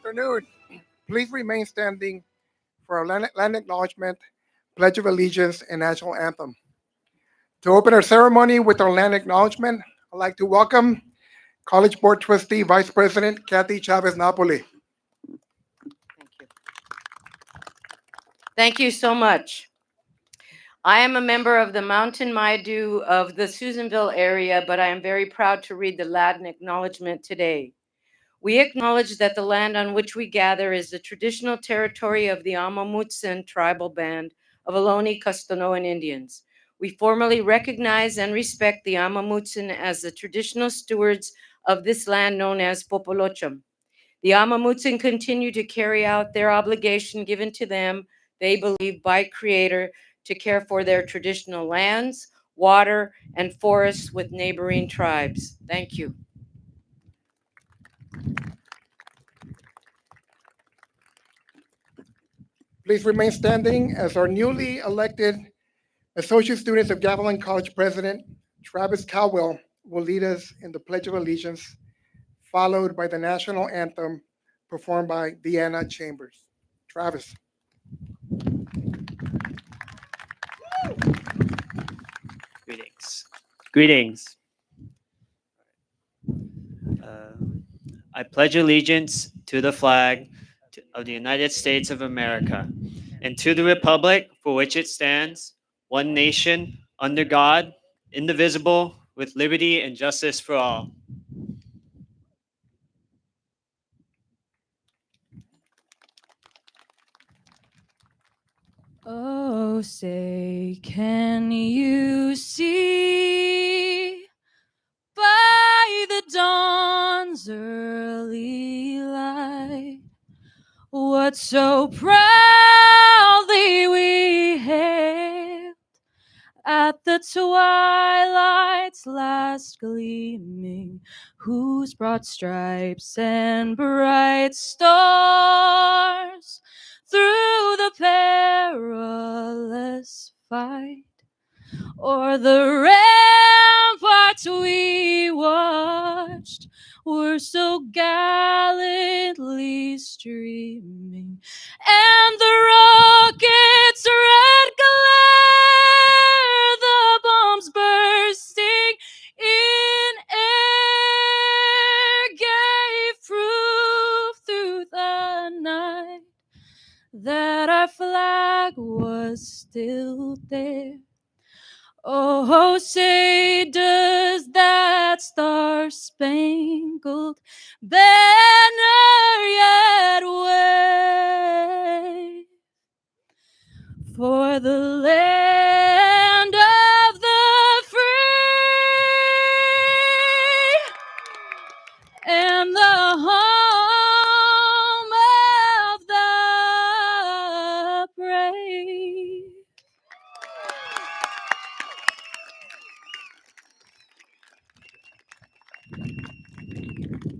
Good afternoon. Please remain standing for our land acknowledgement, Pledge of Allegiance, and National Anthem. To open our ceremony with our land acknowledgement, I'd like to welcome College Board Trustee Vice President Kathy Chavez Napoli. Thank you. Thank you so much. I am a member of the Mountain Maidu of the Susanville area, but I am very proud to read the land acknowledgement today. We acknowledge that the land on which we gather is the traditional territory of the Amamutsen tribal band of Ohlone Costanoan Indians. We formally recognize and respect the Amamutsen as the traditional stewards of this land known as Popolocham. The Amamutsen continue to carry out their obligation given to them, they believe, by Creator to care for their traditional lands, water, and forests with neighboring tribes. Thank you. Please remain standing as our newly elected Associate Students of Gavilan College President, Travis Caldwell, will lead us in the Pledge of Allegiance, followed by the National Anthem performed by Deanna Chambers. Travis. Greetings. Greetings. I pledge allegiance to the flag of the United States of America and to the republic for which it stands, one nation, under God, indivisible, with liberty and justice for all. Oh, say, can you see by the dawn's early light what so proudly we hailed at the twilight's last gleaming, whose broad stripes and bright stars through the perilous fight o'er the ramparts we watched were so gallantly streaming, and the rocket's red glare, the bombs bursting in air, gave that our flag was still there. Oh, say does that star-spangled banner yet wave for the land of the free and the home of the brave.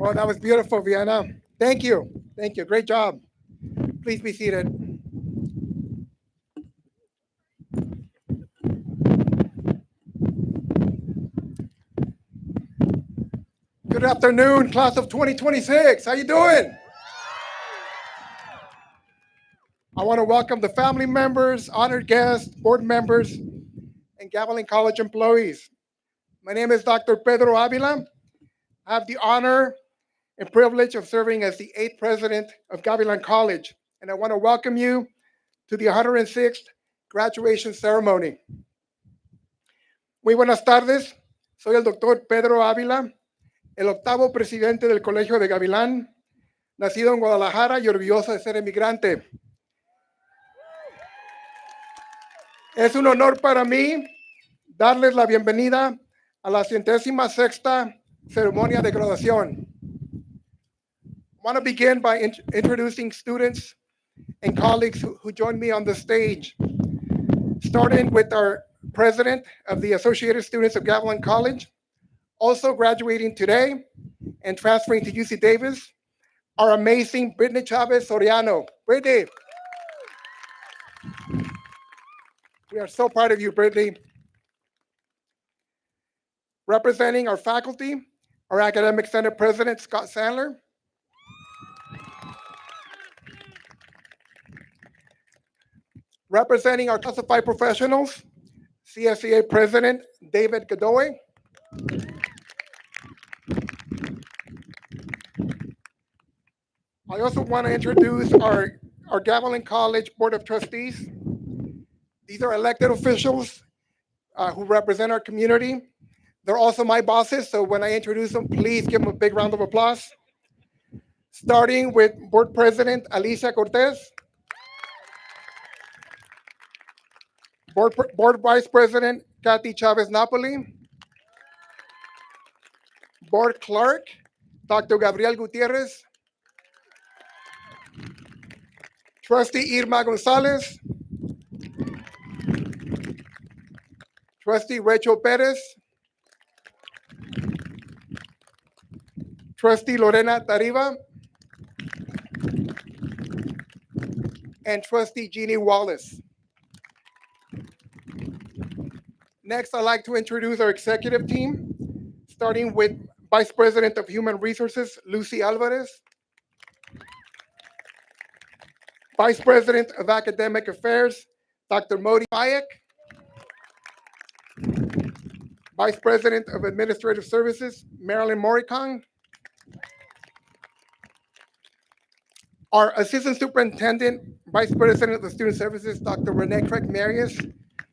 Oh, that was beautiful, Vienna. Thank you. Thank you. Great job. Please be seated. Good afternoon, class of 2026. How you doing? I want to welcome the family members, honored guests, board members, and Gavilan College employees. My name is Dr. Pedro Avila. I have the honor and privilege of serving as the 8th president of Gavilan College, and I want to welcome you to the 106th graduation ceremony. Muy buenas tardes. Soy el doctor Pedro Ávila, el 8º presidente del Colegio de Gavilán, nacido en Guadalajara y orgulloso de ser emigrante. Es un honor para mí darles la bienvenida a la 106ª ceremonia de graduación. I want to begin by introducing students and colleagues who joined me on the stage, starting with our president of the Associated Students of Gavilan College, also graduating today and transferring to UC Davis, our amazing Brittany Chavez Soriano. Brittany, we are so proud of you, Brittany. Representing our faculty, our Academic Senate President, Scott Sandler. Representing our classified professionals, CSEA President David Godoy. I also want to introduce our Gavilan College Board of Trustees. These are elected officials who represent our community. They're also my bosses, so when I introduce them, please give them a big round of applause. Starting with Board President Alicia Cortez. Board Vice President Kathy Chavez Napoli. Board Clerk Dr. Gabriel Gutierrez. Trustee Irma Gonzalez. Trustee Rachel Perez. Trustee Lorena Tariva. And Trustee Jeannie Wallace. Next, I'd like to introduce our executive team, starting with Vice President of Human Resources, Lucy Alvarez. Vice President of Academic Affairs, Dr. Modi Bayek. Vice President of Administrative Services, Marilyn Moricon. Our Assistant Superintendent, Vice President of the Student Services, Dr. Renee Craig Marius,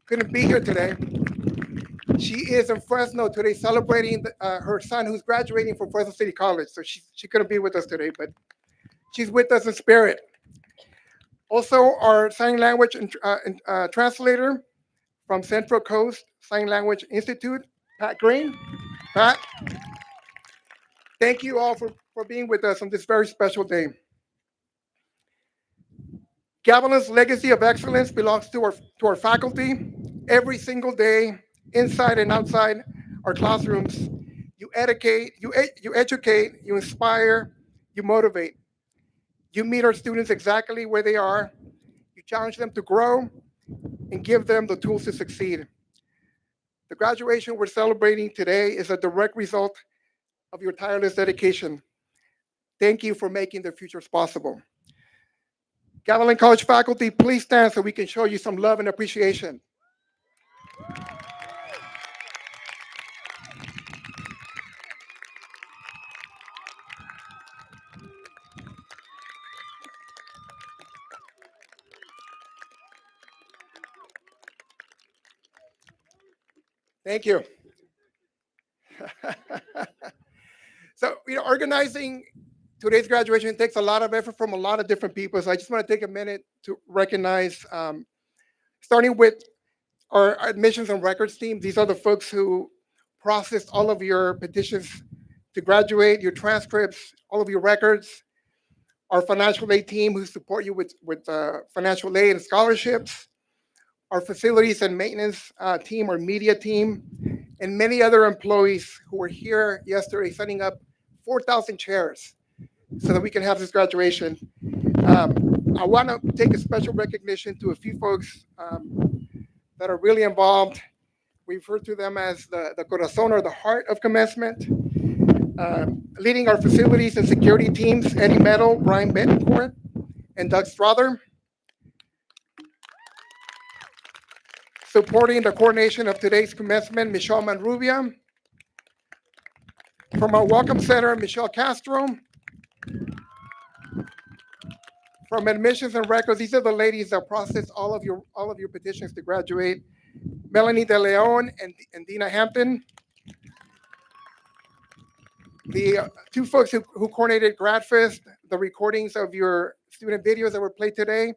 couldn't be here today. She is in Fresno today celebrating her son who's graduating from Fresno City College. So she couldn't be with us today, but she's with us in spirit. Also, our sign language translator from Central Coast Sign Language Institute, Pat Green. Pat, thank you all for being with us on this very special day. Gavilan's legacy of excellence belongs to our faculty. Every single day, inside and outside our classrooms, you educate, you inspire, you motivate. You meet our students exactly where they are. You challenge them to grow and give them the tools to succeed. The graduation we're celebrating today is a direct result of your tireless dedication. Thank you for making their futures possible. Gavilan College faculty, please stand so we can show you some love and appreciation. Thank you. So, organizing today's graduation takes a lot of effort from a lot of different people. So I just want to take a minute to recognize, starting with our admissions and records team. These are the folks who processed all of your petitions to graduate, your transcripts, all of your records. Our financial aid team who support you with financial aid and scholarships. Our facilities and maintenance team, our media team, and many other employees who were here yesterday setting up 4,000 chairs so that we can have this graduation. I want to take a special recognition to a few folks that are really involved. We refer to them as the corazón or the heart of commencement. Leading our facilities and security teams, Eddie Meadow, Brian Bettencourt, and Doug Strother. Supporting the coordination of today's commencement, Michelle Manrubia. From our Welcome Center, Michelle Castro. From Admissions and Records, these are the ladies that process all of your petitions to graduate. Melanie De Leon and Dina Hampton. The two folks who coordinated GradFest, the recordings of your student videos that were played today,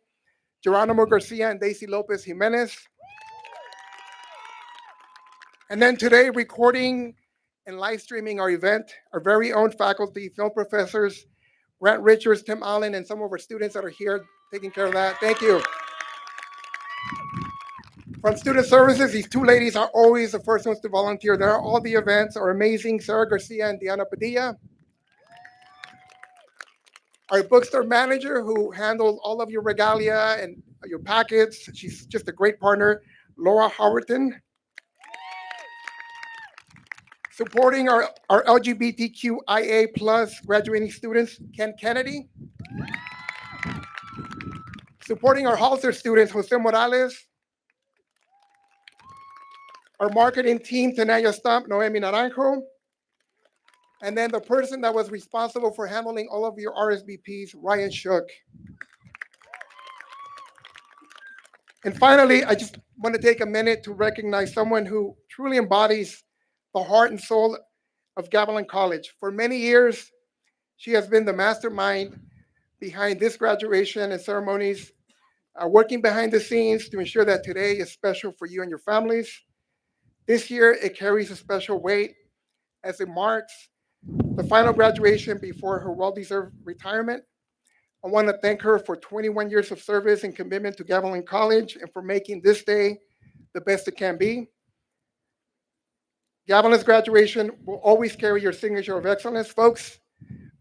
Geronimo Garcia and Daisy Lopez Jimenez. And then today, recording and live streaming our event, our very own faculty, film professors, Grant Richards, Tim Allen, and some of our students that are here taking care of that. Thank you. From Student Services, these two ladies are always the first ones to volunteer. They're at all the events, are amazing, Sarah Garcia and Diana Padilla. Our bookstore manager who handles all of your regalia and your packets. She's just a great partner, Laura Howerton. Supporting our LGBTQIA plus graduating students, Ken Kennedy. Supporting our Halter students, Jose Morales. Our marketing team, Tenaya Stump, Noemi Naranjo. And then the person that was responsible for handling all of your RSVPs, Ryan Shook. And finally, I just want to take a minute to recognize someone who truly embodies the heart and soul of Gavilan College. For many years, she has been the mastermind behind this graduation and ceremonies, working behind the scenes to ensure that today is special for you and your families. This year, it carries a special weight as it marks the final graduation before her well-deserved retirement. I want to thank her for 21 years of service and commitment to Gavilan College and for making this day the best it can be. Gavilan's graduation will always carry your signature of excellence. Folks,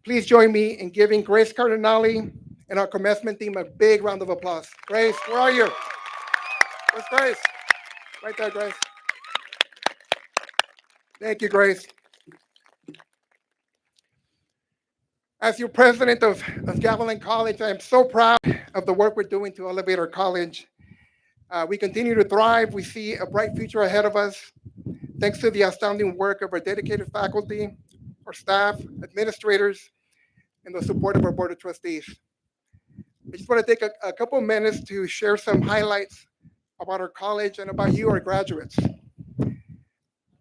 please join me in giving Grace Cardinale and our commencement team a big round of applause. Grace, where are you? Where's Grace? Right there, Grace. Thank you, Grace. As your president of Gavilan College, I am so proud of the work we're doing to elevate our college. We continue to thrive. We see a bright future ahead of us, thanks to the outstanding work of our dedicated faculty, our staff, administrators, and the support of our Board of Trustees. I just want to take a couple of minutes to share some highlights about our college and about you, our graduates.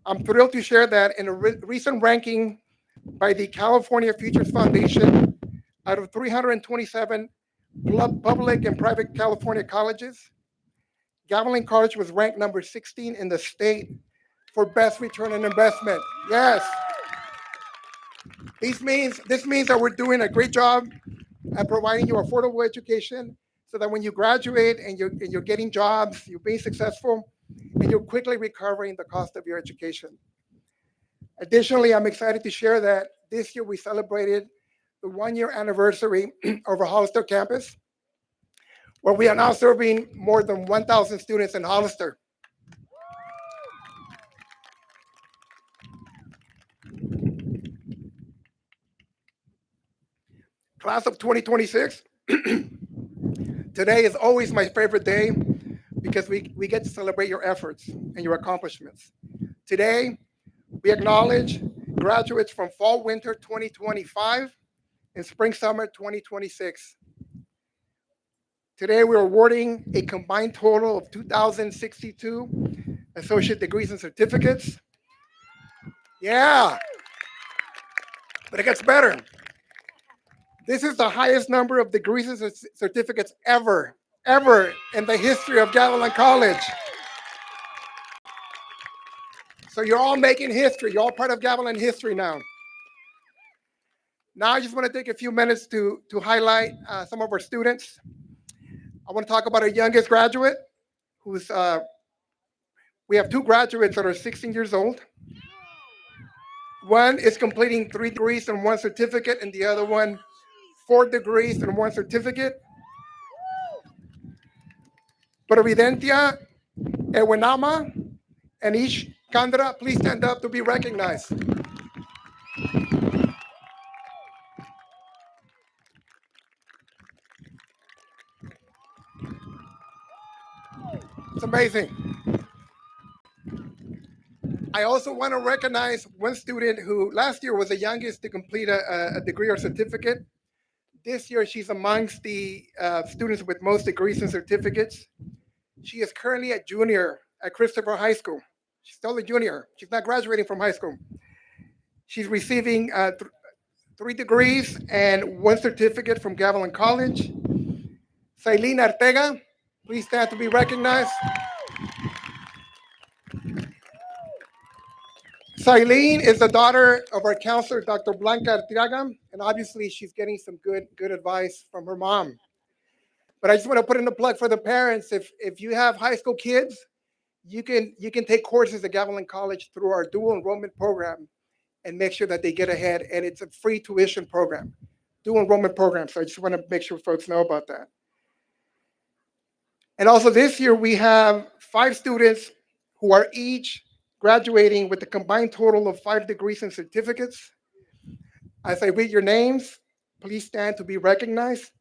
I'm thrilled to share that in a recent ranking by the California Futures Foundation, out of 327 public and private California colleges, Gavilan College was ranked number 16 in the state for best return on investment. Yes. This means that we're doing a great job at providing you affordable education so that when you graduate and you're getting jobs, you're being successful, and you're quickly recovering the cost of your education. Additionally, I'm excited to share that this year we celebrated the 1-year anniversary of our Hollister campus, where we are now serving more than 1,000 students in Hollister. Class of 2026, today is always my favorite day because we get to celebrate your efforts and your accomplishments. Today, we acknowledge graduates from fall winter 2025 and spring summer 2026. Today, we're awarding a combined total of 2,062 associate degrees and certificates. Yeah, but it gets better. This is the highest number of degrees and certificates ever in the history of Gavilan College. So you're all making history. You're all part of Gavilan history now. Now I just want to take a few minutes to highlight some of our students. I want to talk about our youngest graduate, who's we have two graduates that are 16 years old. One is completing 3 degrees and 1 certificate, and the other one 4 degrees and 1 certificate. Providentia Ewenama and Ish Kandra, please stand up to be recognized. It's amazing. I also want to recognize one student who last year was the youngest to complete a degree or certificate. This year, she's amongst the students with most degrees and certificates. She is currently a junior at Christopher High School. She's still a junior. She's not graduating from high school. She's receiving 3 degrees and 1 certificate from Gavilan College. Sailene Artega, please stand to be recognized. Sailene is the daughter of our counselor, Dr. Blanca Artiaga, and obviously she's getting some good advice from her mom. But I just want to put in a plug for the parents. If you have high school kids, you can take courses at Gavilan College through our dual enrollment program and make sure that they get ahead. And it's a free tuition program, dual enrollment program. So I just want to make sure folks know about that. And also this year we have 5 students who are each graduating with a combined total of 5 degrees and certificates. As I read your names, please stand to be recognized.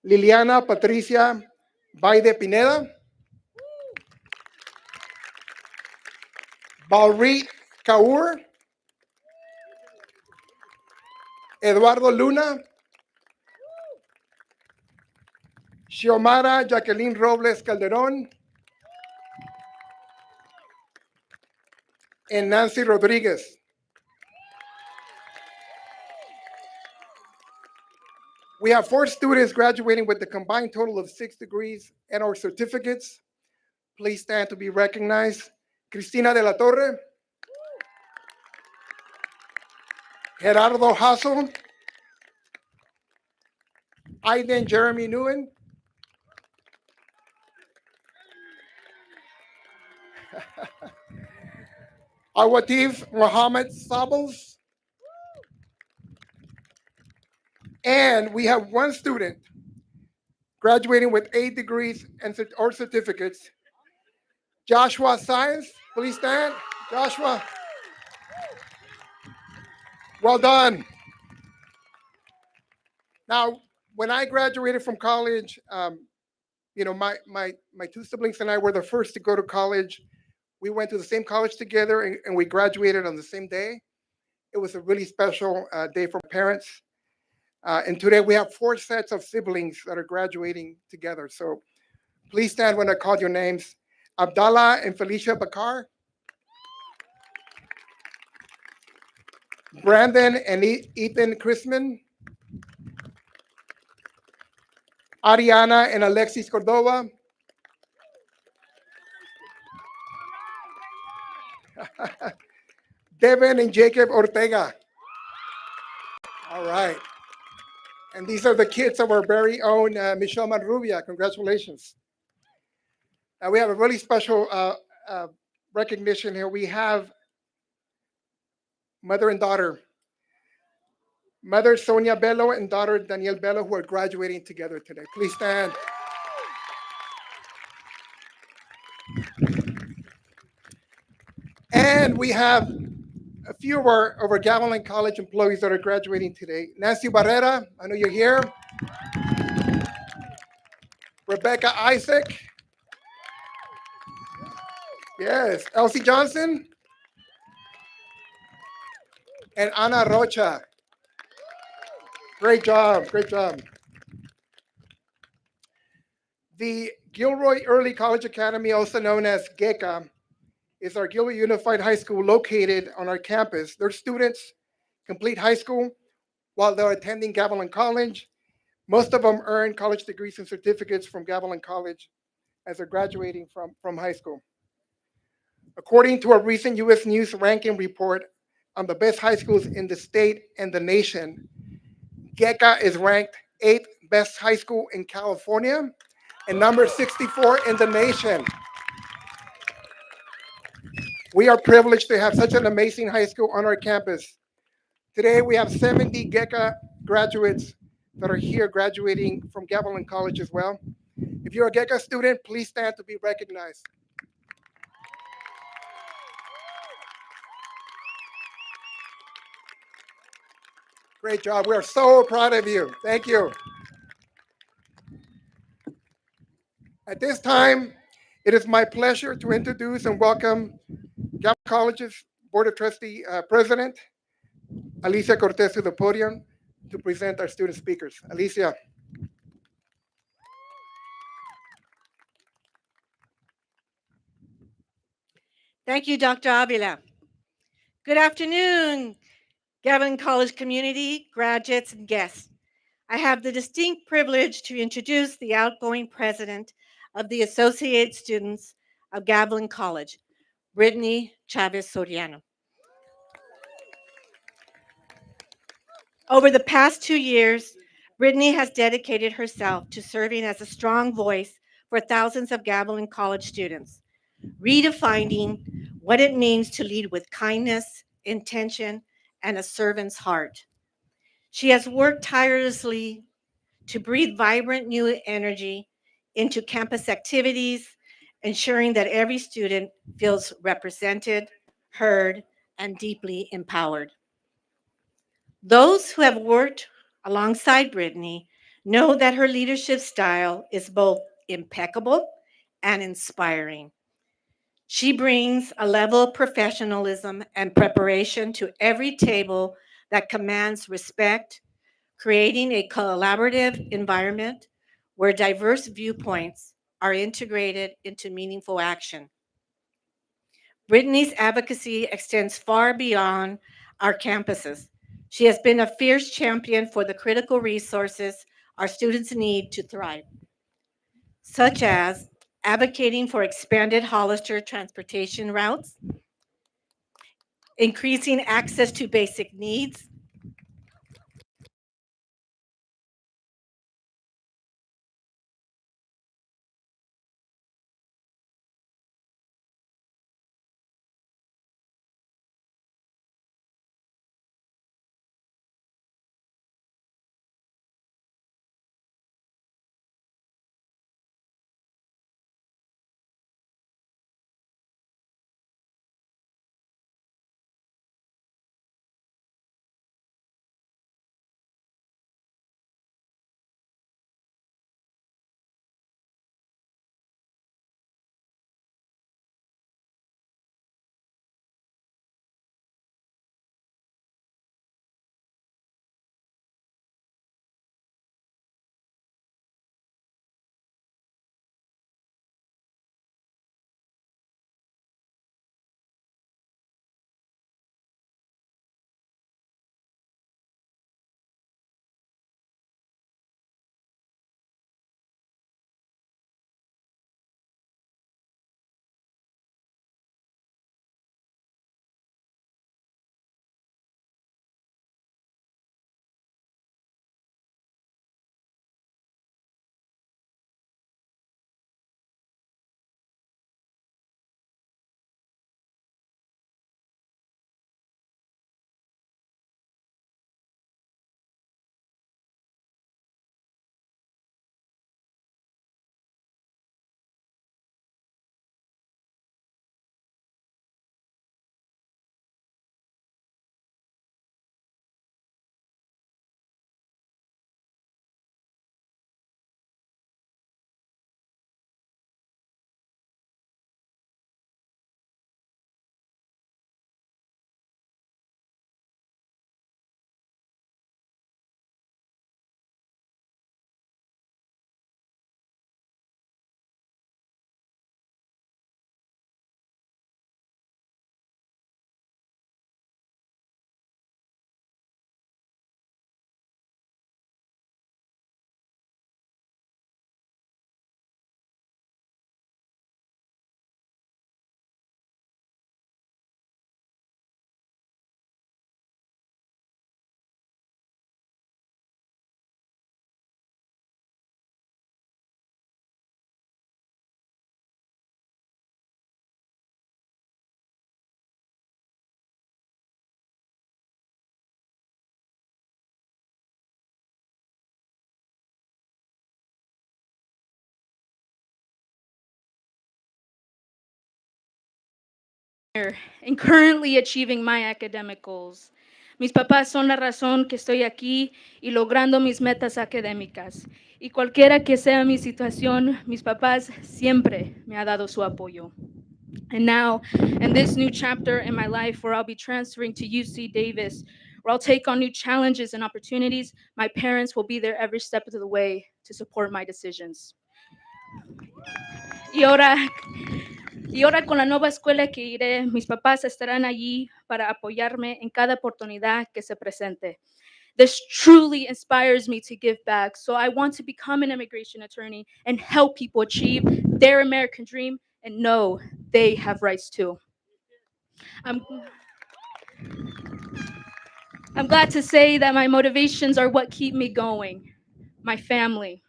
Liliana Patricia Baide Pineda. Balrit Kaur. Eduardo Luna. Xiomara Jacqueline Robles Calderon. And Nancy Rodriguez. We have 4 students graduating with the combined total of 6 degrees and or certificates. Please stand to be recognized. Cristina de la Torre. Gerardo Hassel. Aiden Jeremy Nguyen. Awatif Mohammed Sables. And we have 1 student graduating with 8 degrees and or certificates. Joshua Science, please stand. Joshua. Well done. Now, when I graduated from college, my 2 siblings and I were the first to go to college. We went to the same college together and we graduated on the same day. It was a really special day for parents. And today we have 4 sets of siblings that are graduating together. So please stand when I call your names. Abdallah and Felicia Bakar. Brandon and Ethan Chrisman. Ariana and Alexis Cordova. Devin and Jacob Ortega. All right. And these are the kids of our very own Michelle Manrubia. Congratulations. Now we have a really special recognition here. We have mother and daughter. Mother Sonia Bello and daughter Danielle Bello, who are graduating together today. Please stand. And we have a few of our Gavilan College employees that are graduating today. Nancy Barrera, I know you're here. Rebecca Isaac. Yes, Elsie Johnson. And Ana Rocha. Great job, great job. The Gilroy Early College Academy, also known as GECA, is our Gilbert Unified High School located on our campus. Their students complete high school while they're attending Gavilan College. Most of them earn college degrees and certificates from Gavilan College as they're graduating from high school. According to a recent U.S. News ranking report on the best high schools in the state and the nation, GECA is ranked 8th best high school in California and number 64 in the nation. We are privileged to have such an amazing high school on our campus. Today, we have 70 GECA graduates that are here graduating from Gavilan College as well. If you're a GECA student, please stand to be recognized. Great job. We are so proud of you. Thank you. At this time, it is my pleasure to introduce and welcome Gavilan College's Board of Trustee President, Alicia Cortez, to the podium to present our student speakers. Alicia. Thank you, Dr. Avila. Good afternoon, Gavilan College community, graduates, and guests. I have the distinct privilege to introduce the outgoing president of the Associated Students of Gavilan College, Brittany Chavez Soriano. Over the past 2 years, Brittany has dedicated herself to serving as a strong voice for thousands of Gavilan College students, redefining what it means to lead with kindness, intention, and a servant's heart. She has worked tirelessly to breathe vibrant new energy into campus activities, ensuring that every student feels represented, heard, and deeply empowered. Those who have worked alongside Brittany know that her leadership style is both impeccable and inspiring. She brings a level of professionalism and preparation to every table that commands respect, creating a collaborative environment where diverse viewpoints are integrated into meaningful action. Brittany's advocacy extends far beyond our campuses. She has been a fierce champion for the critical resources our students need to thrive, such as advocating for expanded Hollister transportation routes, increasing access to basic needs, and currently achieving my academic goals. Mis papás son la razón que estoy aquí y logrando mis metas académicas. Y cualquiera que sea mi situación, mis papás siempre me han dado su apoyo. And now, in this new chapter in my life where I'll be transferring to UC Davis, where I'll take on new challenges and opportunities, my parents will be there every step of the way to support my decisions. Y ahora, con la nueva escuela que iré, mis papás estarán allí para apoyarme en cada oportunidad que se presente. This truly inspires me to give back. So I want to become an immigration attorney and help people achieve their American dream and know they have rights too. I'm glad to say that my motivations are what keep me going. My family.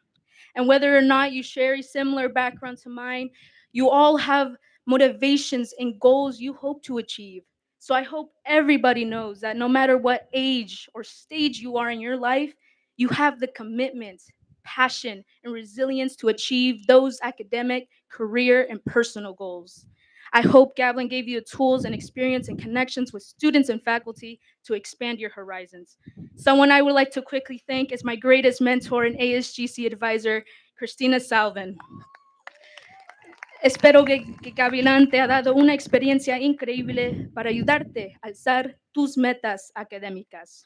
And whether or not you share a similar background to mine, you all have motivations and goals you hope to achieve. So I hope everybody knows that no matter what age or stage you are in your life, you have the commitment, passion, and resilience to achieve those academic, career, and personal goals. I hope Gavilan gave you the tools and experience and connections with students and faculty to expand your horizons. Someone I would like to quickly thank is my greatest mentor and ASGC advisor, Christina Salvin. Espero que Gavilan te ha dado una experiencia increíble para ayudarte a alzar tus metas académicas.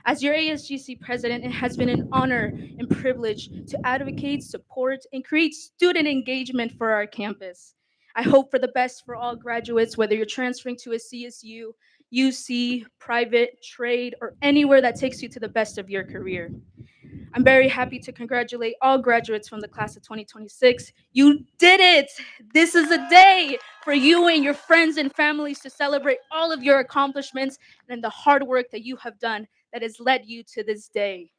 As your ASGC president, it has been an honor and privilege to advocate, support, and create student engagement for our campus. I hope for the best for all graduates, whether you're transferring to a CSU, UC, private, trade, or anywhere that takes you to the best of your career. I'm very happy to congratulate all graduates from the class of 2026. You did it! This is a day for you and your friends and families to celebrate all of your accomplishments and the hard work that you have done that has led you to this day.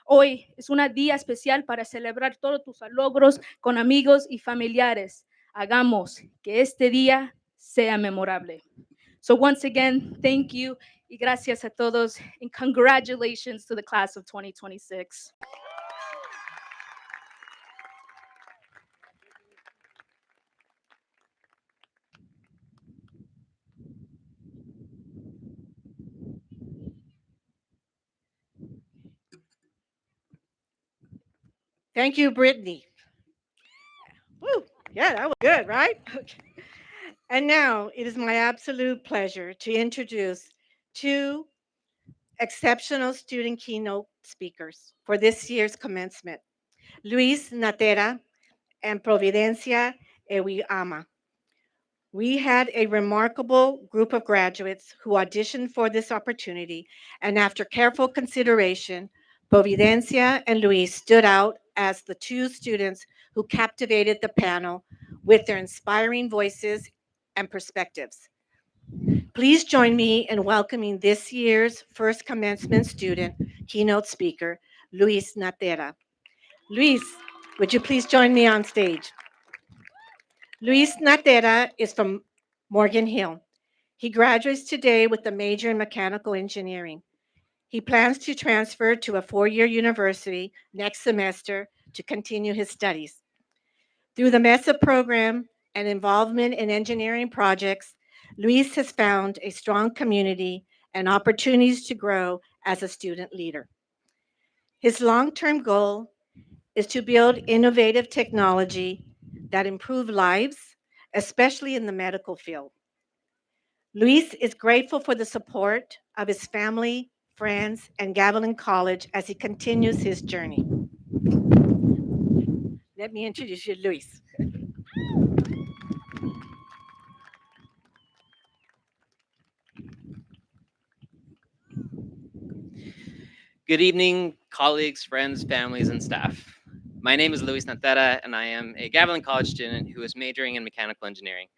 Hoy es un día especial para celebrar todos tus logros con amigos y familiares. Hagamos que este día sea memorable. So once again, thank you y gracias a todos and congratulations to the class of 2026. Thank you, Brittany. Woo, yeah, that was good, right? Okay. And now it is my absolute pleasure to introduce two exceptional student keynote speakers for this year's commencement, Luis Natera and Providencia Ewiama. We had a remarkable group of graduates who auditioned for this opportunity, and after careful consideration, Providencia and Luis stood out as the two students who captivated the panel with their inspiring voices and perspectives. Please join me in welcoming this year's first commencement student, keynote speaker, Luis Natera. Luis, would you please join me on stage? Luis Natera is from Morgan Hill. He graduates today with a major in mechanical engineering. He plans to transfer to a four-year university next semester to continue his studies. Through the MESA program and involvement in engineering projects, Luis has found a strong community and opportunities to grow as a student leader. His long-term goal is to build innovative technology that improve lives, especially in the medical field. Luis is grateful for the support of his family, friends, and Gavilan College as he continues his journey. Let me introduce you to Luis. Good evening, colleagues, friends, families, and staff. My name is Luis Natera, and I am a Gavilan College student who is majoring in mechanical engineering.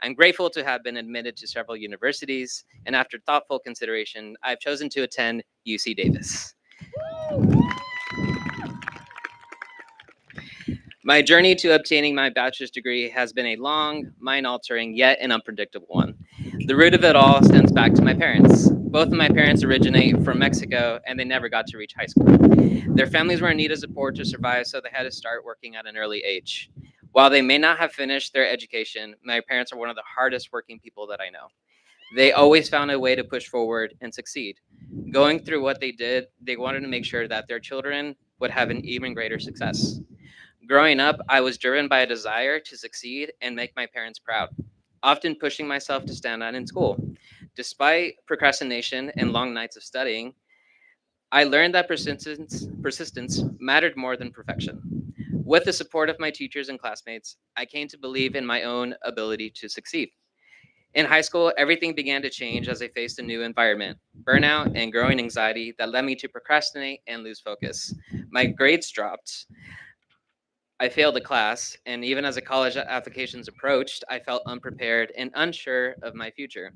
I'm grateful to have been admitted to several universities, and after thoughtful consideration, I've chosen to attend UC Davis. My journey to obtaining my bachelor's degree has been a long, mind-altering, yet an unpredictable one. The root of it all stems back to my parents. Both of my parents originate from Mexico, and they never got to reach high school. Their families were in need of support to survive, so they had to start working at an early age. While they may not have finished their education, my parents are one of the hardest working people that I know. They always found a way to push forward and succeed. Going through what they did, they wanted to make sure that their children would have an even greater success. Growing up, I was driven by a desire to succeed and make my parents proud, often pushing myself to stand out in school. Despite procrastination and long nights of studying, I learned that persistence mattered more than perfection. With the support of my teachers and classmates, I came to believe in my own ability to succeed. In high school, everything began to change as I faced a new environment, burnout, and growing anxiety that led me to procrastinate and lose focus. My grades dropped. I failed a class, and even as the college applications approached, I felt unprepared and unsure of my future.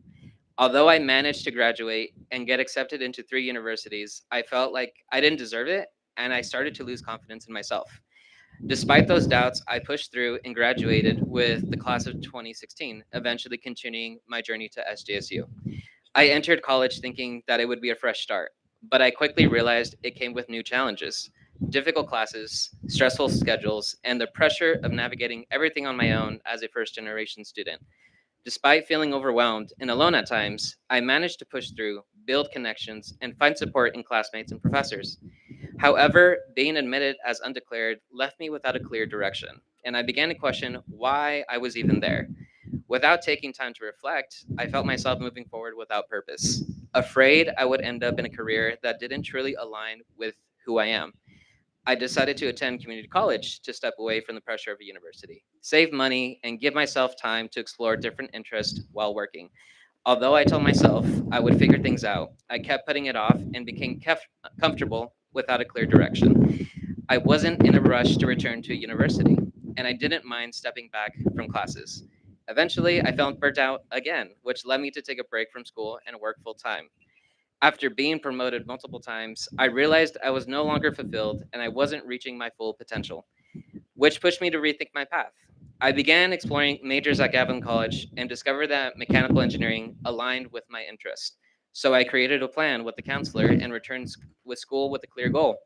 Although I managed to graduate and get accepted into 3 universities, I felt like I didn't deserve it, and I started to lose confidence in myself. Despite those doubts, I pushed through and graduated with the class of 2016, eventually continuing my journey to SJSU. I entered college thinking that it would be a fresh start, but I quickly realized it came with new challenges, difficult classes, stressful schedules, and the pressure of navigating everything on my own as a first generation student. Despite feeling overwhelmed and alone at times, I managed to push through, build connections, and find support in classmates and professors. However, being admitted as undeclared left me without a clear direction, and I began to question why I was even there. Without taking time to reflect, I felt myself moving forward without purpose, afraid I would end up in a career that didn't truly align with who I am. I decided to attend community college to step away from the pressure of a university, save money, and give myself time to explore different interests while working. Although I told myself I would figure things out, I kept putting it off and became comfortable without a clear direction. I wasn't in a rush to return to university, and I didn't mind stepping back from classes. Eventually, I felt burnt out again, which led me to take a break from school and work full time. After being promoted multiple times, I realized I was no longer fulfilled and I wasn't reaching my full potential, which pushed me to rethink my path. I began exploring majors at Gavilan College and discovered that mechanical engineering aligned with my interests. So I created a plan with the counselor and returned with school with a clear goal.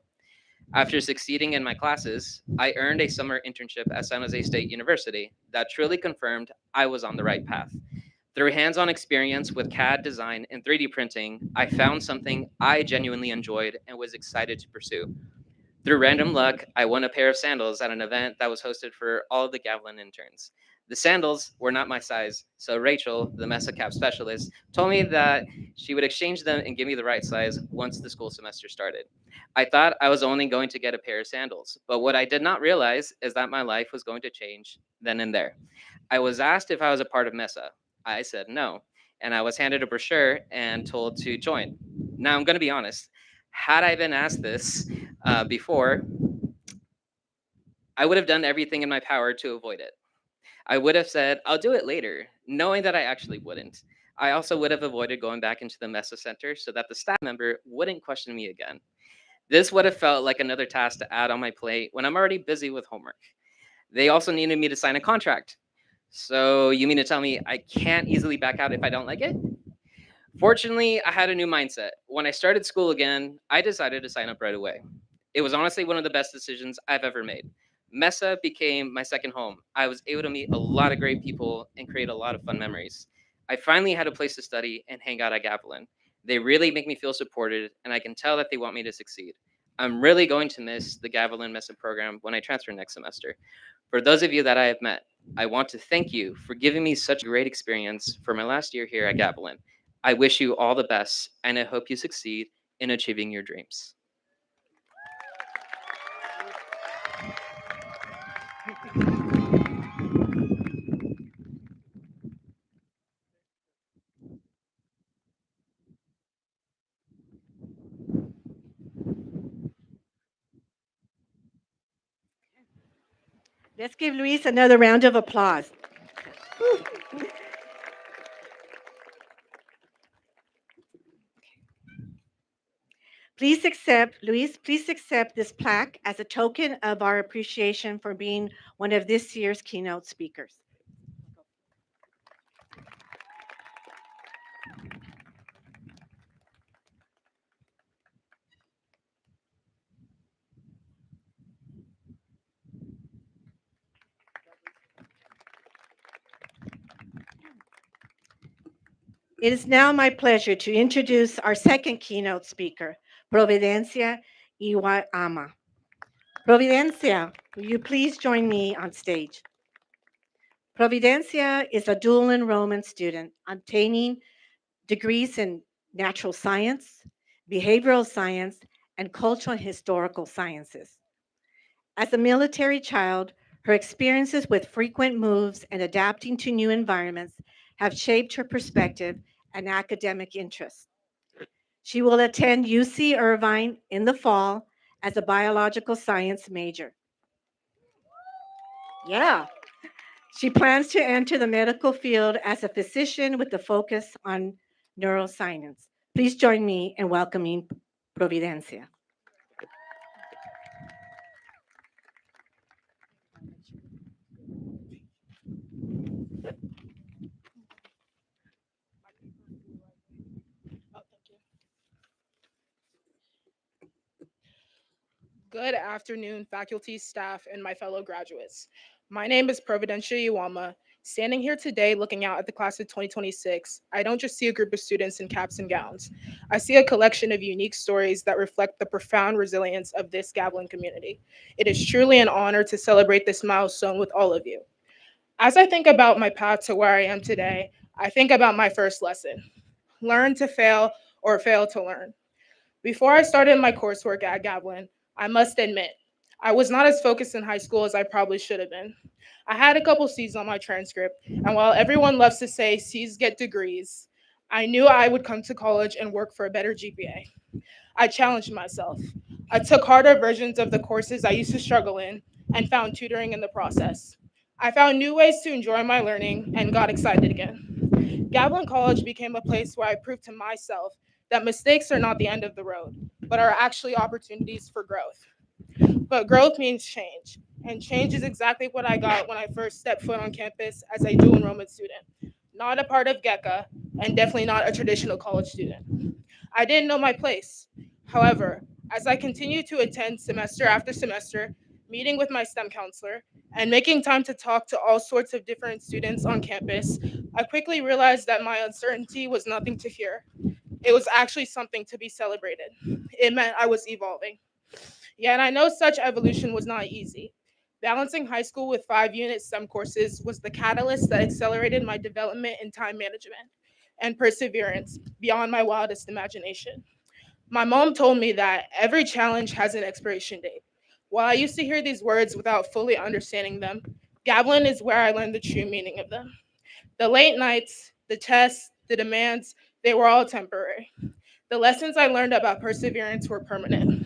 After succeeding in my classes, I earned a summer internship at San Jose State University that truly confirmed I was on the right path. Through hands on experience with CAD design and 3D printing, I found something I genuinely enjoyed and was excited to pursue. Through random luck, I won a pair of sandals at an event that was hosted for all of the Gavilan interns. The sandals were not my size, so Rachel, the Mesa Cap specialist, told me that she would exchange them and give me the right size once the school semester started. I thought I was only going to get a pair of sandals, but what I did not realize is that my life was going to change then and there. I was asked if I was a part of Mesa. I said no, and I was handed a brochure and told to join. Now, I'm going to be honest. Had I been asked this before, I would have done everything in my power to avoid it. I would have said, I'll do it later, knowing that I actually wouldn't. I also would have avoided going back into the Mesa Center so that the staff member wouldn't question me again. This would have felt like another task to add on my plate when I'm already busy with homework. They also needed me to sign a contract. So you mean to tell me I can't easily back out if I don't like it? Fortunately, I had a new mindset. When I started school again, I decided to sign up right away. It was honestly one of the best decisions I've ever made. Mesa became my second home. I was able to meet a lot of great people and create a lot of fun memories. I finally had a place to study and hang out at Gavilan. They really make me feel supported, and I can tell that they want me to succeed. I'm really going to miss the Gavilan Mesa program when I transfer next semester. For those of you that I have met, I want to thank you for giving me such a great experience for my last year here at Gavilan. I wish you all the best, and I hope you succeed in achieving your dreams. Let's give Luis another round of applause. Please accept this plaque as a token of our appreciation for being one of this year's keynote speakers. It is now my pleasure to introduce our second keynote speaker, Providencia Iwaama. Providencia, will you please join me on stage? Providencia is a dual enrollment student obtaining degrees in natural science, behavioral science, and cultural and historical sciences. As a military child, her experiences with frequent moves and adapting to new environments have shaped her perspective and academic interests. She will attend UC Irvine in the fall as a biological science major. Yeah. She plans to enter the medical field as a physician with a focus on neuroscience. Please join me in welcoming Providencia. Oh, thank you. Good afternoon, faculty, staff, and my fellow graduates. My name is Providencia Iwama. Standing here today looking out at the class of 2026, I don't just see a group of students in caps and gowns. I see a collection of unique stories that reflect the profound resilience of this Gavilan community. It is truly an honor to celebrate this milestone with all of you. As I think about my path to where I am today, I think about my first lesson: learn to fail or fail to learn. Before I started my coursework at Gavilan, I must admit, I was not as focused in high school as I probably should have been. I had a couple C's on my transcript, and while everyone loves to say C's get degrees, I knew I would come to college and work for a better GPA. I challenged myself. I took harder versions of the courses I used to struggle in and found tutoring in the process. I found new ways to enjoy my learning and got excited again. Gavilan College became a place where I proved to myself that mistakes are not the end of the road, but are actually opportunities for growth. But growth means change, and change is exactly what I got when I first stepped foot on campus as a dual enrollment student. Not a part of GECA, and definitely not a traditional college student. I didn't know my place. However, as I continued to attend semester after semester, meeting with my STEM counselor, and making time to talk to all sorts of different students on campus, I quickly realized that my uncertainty was nothing to fear. It was actually something to be celebrated. It meant I was evolving. Yet I know such evolution was not easy. Balancing high school with 5 unit STEM courses was the catalyst that accelerated my development in time management and perseverance beyond my wildest imagination. My mom told me that every challenge has an expiration date. While I used to hear these words without fully understanding them, Gavilan is where I learned the true meaning of them. The late nights, the tests, the demands, they were all temporary. The lessons I learned about perseverance were permanent.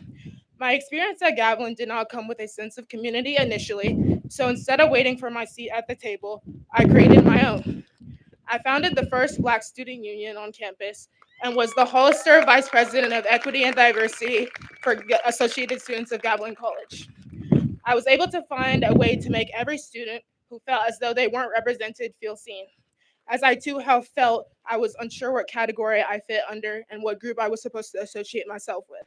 My experience at Gavilan did not come with a sense of community initially, so instead of waiting for my seat at the table, I created my own. I founded the first Black Student Union on campus and was the Hollister Vice President of Equity and Diversity for Associated Students of Gavilan College. I was able to find a way to make every student who felt as though they weren't represented feel seen, as I too have felt I was unsure what category I fit under and what group I was supposed to associate myself with.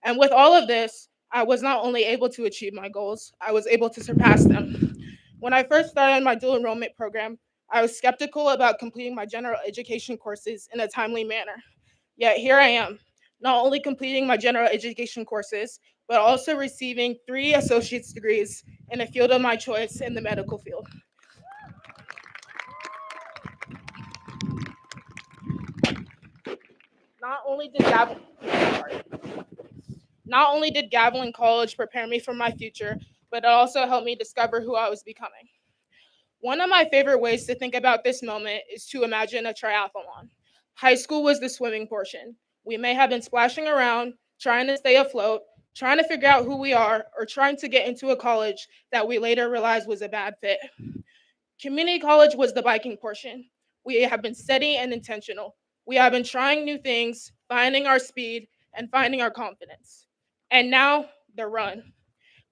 And with all of this, I was not only able to achieve my goals, I was able to surpass them. When I first started my dual enrollment program, I was skeptical about completing my general education courses in a timely manner. Yet here I am, not only completing my general education courses, but also receiving 3 associate's degrees in a field of my choice in the medical field. Not only did Gavilan, sorry. Not only did Gavilan College prepare me for my future, but it also helped me discover who I was becoming. One of my favorite ways to think about this moment is to imagine a triathlon. High school was the swimming portion. We may have been splashing around, trying to stay afloat, trying to figure out who we are, or trying to get into a college that we later realized was a bad fit. Community college was the biking portion. We have been steady and intentional. We have been trying new things, finding our speed, and finding our confidence. And now, the run.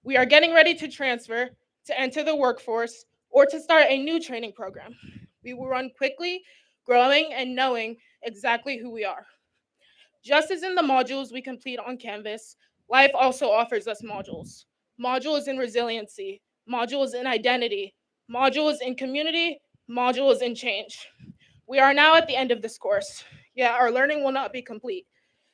We are getting ready to transfer, to enter the workforce, or to start a new training program. We will run quickly, growing and knowing exactly who we are. Just as in the modules we complete on Canvas, life also offers us modules. Modules in resiliency, modules in identity, modules in community, modules in change. We are now at the end of this course, yet our learning will not be complete.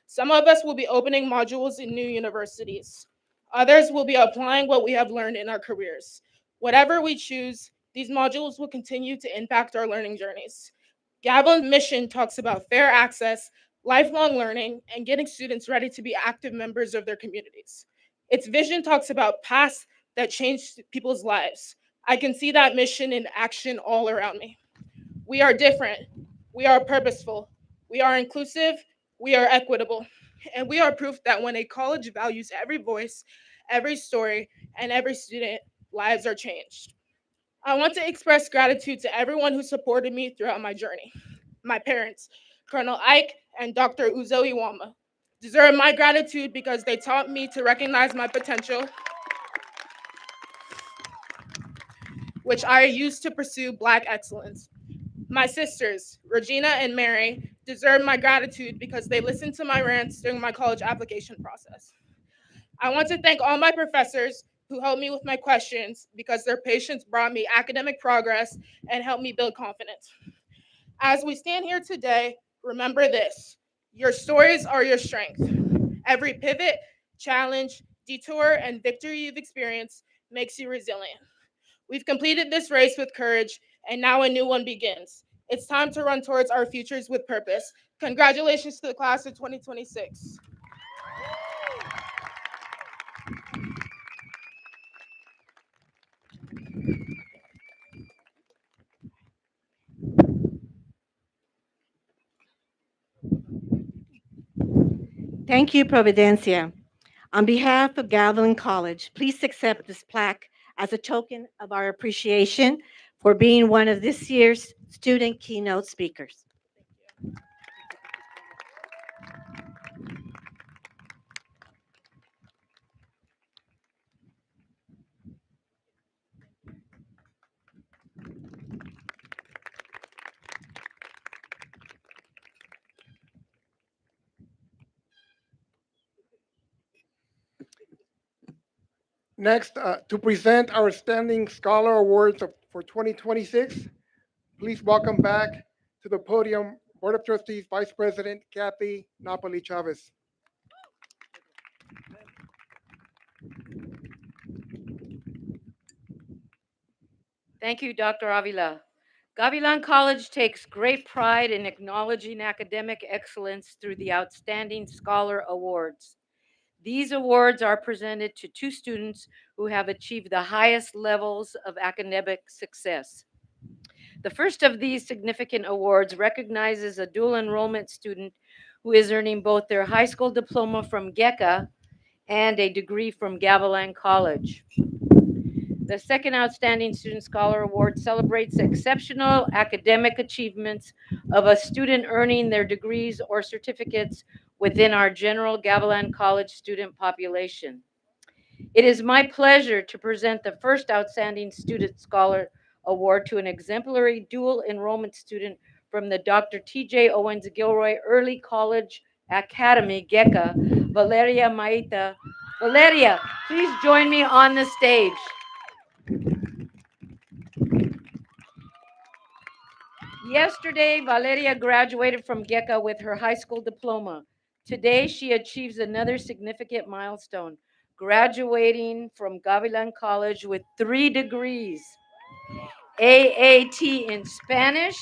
Some of us will be opening modules in new universities. Others will be applying what we have learned in our careers. Whatever we choose, these modules will continue to impact our learning journeys. Gavilan's mission talks about fair access, lifelong learning, and getting students ready to be active members of their communities. Its vision talks about paths that change people's lives. I can see that mission in action all around me. We are different. We are purposeful. We are inclusive. We are equitable. And we are proof that when a college values every voice, every story, and every student, lives are changed. I want to express gratitude to everyone who supported me throughout my journey. My parents, Colonel Ike and Dr. Uzo Iwama, deserve my gratitude because they taught me to recognize my potential, which I used to pursue Black excellence. My sisters, Regina and Mary, deserve my gratitude because they listened to my rants during my college application process. I want to thank all my professors who helped me with my questions because their patience brought me academic progress and helped me build confidence. As we stand here today, remember this: your stories are your strength. Every pivot, challenge, detour, and victory you've experienced makes you resilient. We've completed this race with courage, and now a new one begins. It's time to run towards our futures with purpose. Congratulations to the class of 2026. Thank you, Providencia. On behalf of Gavilan College, please accept this plaque as a token of our appreciation for being one of this year's student keynote speakers. Next, to present our Standing Scholar Awards for 2026, please welcome back to the podium Board of Trustees Vice President Kathy Napoli Chavez. Thank you, Dr. Avila. Gavilan College takes great pride in acknowledging academic excellence through the Outstanding Scholar Awards. These awards are presented to two students who have achieved the highest levels of academic success. The first of these significant awards recognizes a dual enrollment student who is earning both their high school diploma from GECA and a degree from Gavilan College. The second Outstanding Student Scholar Award celebrates exceptional academic achievements of a student earning their degrees or certificates within our general Gavilan College student population. It is my pleasure to present the first Outstanding Student Scholar Award to an exemplary dual enrollment student from the Dr. T.J. Owens Gilroy Early College Academy, GECA, Valeria Maita. Valeria, please join me on the stage. Yesterday, Valeria graduated from GECA with her high school diploma. Today, she achieves another significant milestone, graduating from Gavilan College with 3 degrees: AAT in Spanish,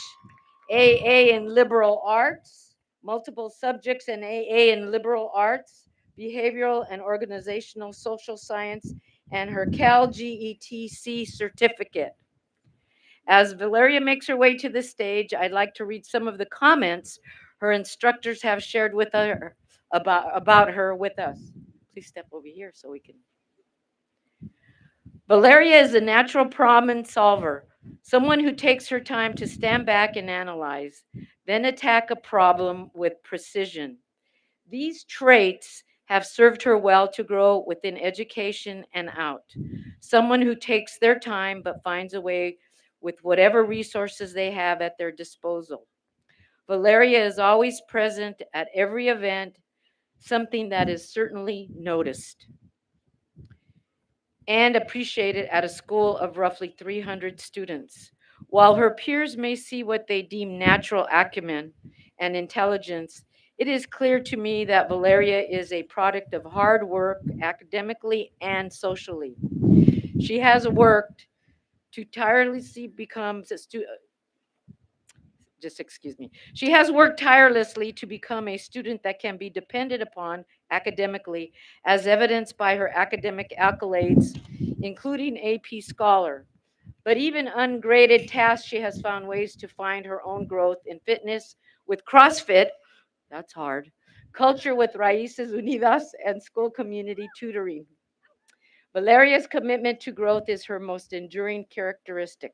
AA in liberal arts, multiple subjects in AA in liberal arts, behavioral and organizational social science, and her Cal GETC certificate. As Valeria makes her way to the stage, I'd like to read some of the comments her instructors have shared with her about her with us. Please step over here so we can. Valeria is a natural problem solver, someone who takes her time to stand back and analyze, then attack a problem with precision. These traits have served her well to grow within education and out. Someone who takes their time but finds a way with whatever resources they have at their disposal. Valeria is always present at every event, something that is certainly noticed and appreciated at a school of roughly 300 students. While her peers may see what they deem natural acumen and intelligence, it is clear to me that Valeria is a product of hard work academically and socially. She has worked to tirelessly become just excuse me. She has worked tirelessly to become a student that can be depended upon academically, as evidenced by her academic accolades, including AP Scholar. But even ungraded tasks, she has found ways to find her own growth in fitness with CrossFit, that's hard, culture with Raíces Unidas, and school community tutoring. Valeria's commitment to growth is her most enduring characteristic,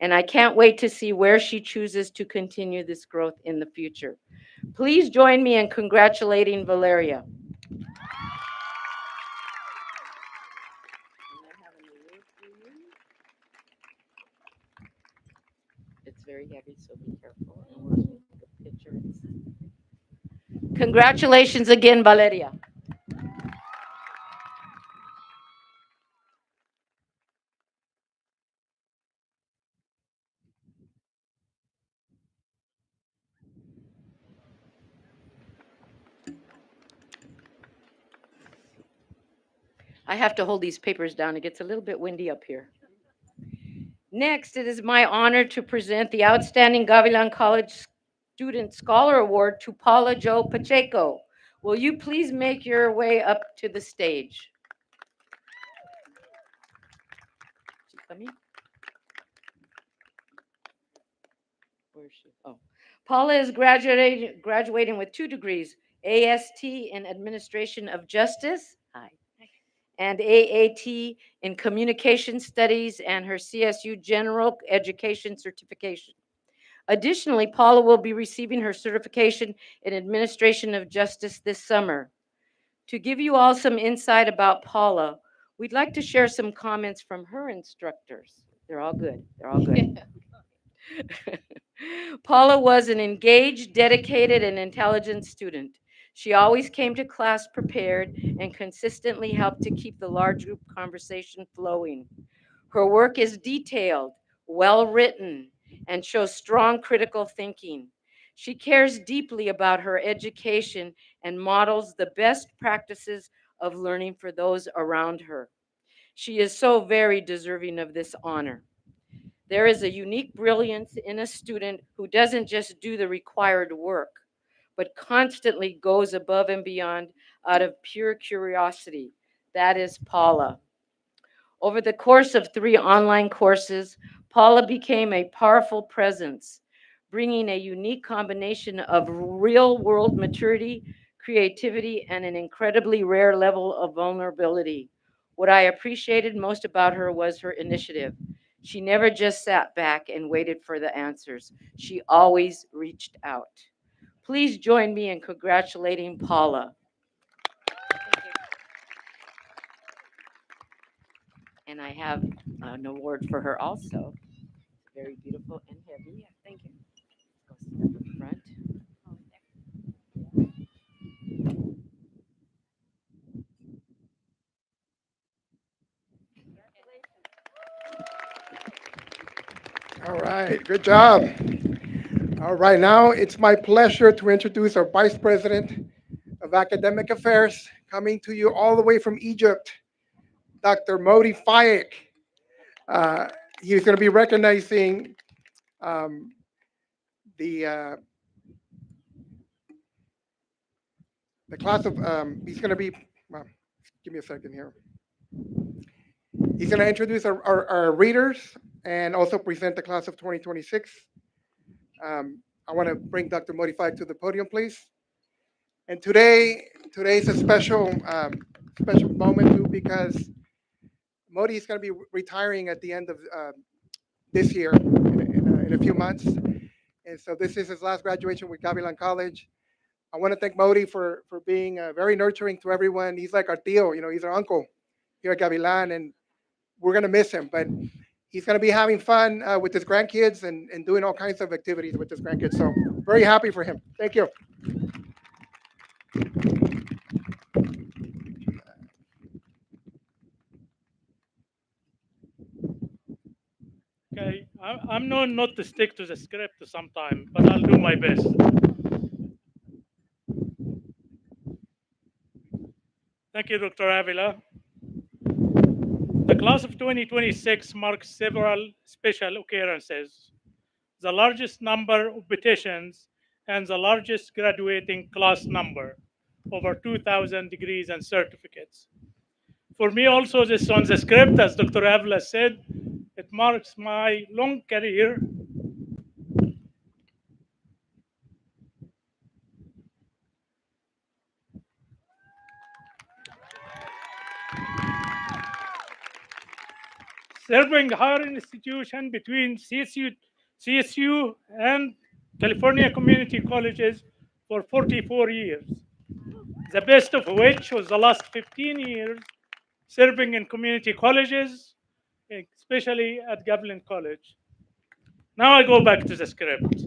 and I can't wait to see where she chooses to continue this growth in the future. Please join me in congratulating Valeria. It's very heavy, so be careful. And we'll take a picture. Congratulations again, Valeria. I have to hold these papers down. It gets a little bit windy up here. Next, it is my honor to present the Outstanding Gavilan College Student Scholar Award to Paula Jo Pacheco. Will you please make your way up to the stage? Where is she? Oh. Paula is graduating with 2 degrees, AST in Administration of Justice. Hi. And AAT in Communication Studies and her CSU General Education certification. Additionally, Paula will be receiving her certification in Administration of Justice this summer. To give you all some insight about Paula, we'd like to share some comments from her instructors. They're all good. They're all good. Paula was an engaged, dedicated, and intelligent student. She always came to class prepared and consistently helped to keep the large group conversation flowing. Her work is detailed, well written, and shows strong critical thinking. She cares deeply about her education and models the best practices of learning for those around her. She is so very deserving of this honor. There is a unique brilliance in a student who doesn't just do the required work, but constantly goes above and beyond out of pure curiosity. That is Paula. Over the course of 3 online courses, Paula became a powerful presence, bringing a unique combination of real-world maturity, creativity, and an incredibly rare level of vulnerability. What I appreciated most about her was her initiative. She never just sat back and waited for the answers. She always reached out. Please join me in congratulating Paula. And I have an award for her also. Very beautiful and heavy. Yeah, thank you. Go sit up in front. All right, good job. All right, now it's my pleasure to introduce our Vice President of Academic Affairs, coming to you all the way from Egypt, Dr. Modi Fayek. Uh, he's going to be recognizing um, the class of. He's going to be. Well, give me a second here. He's going to introduce our readers and also present the class of 2026. I want to bring Dr. Modi Fayek to the podium, please. And today's a special moment too, because Modi is going to be retiring at the end of this year in a few months, and so this is his last graduation with Gavilan College. I want to thank Modi for being very nurturing to everyone. He's like our tío, he's our uncle here at Gavilan, and we're going to miss him. But he's going to be having fun with his grandkids and doing all kinds of activities with his grandkids. So very happy for him. Thank you. Okay, I'm known not to stick to the script sometime, but I'll do my best. Thank you, Dr. Avila. The class of 2026 marks several special occurrences, the largest number of petitions, and the largest graduating class number, over 2,000 degrees and certificates. For me, also, this on the script, as Dr. Avila said, it marks my long career serving higher institution between CSU and California Community Colleges for 44 years, the best of which was the last 15 years serving in community colleges, especially at Gavilan College. Now I go back to the script.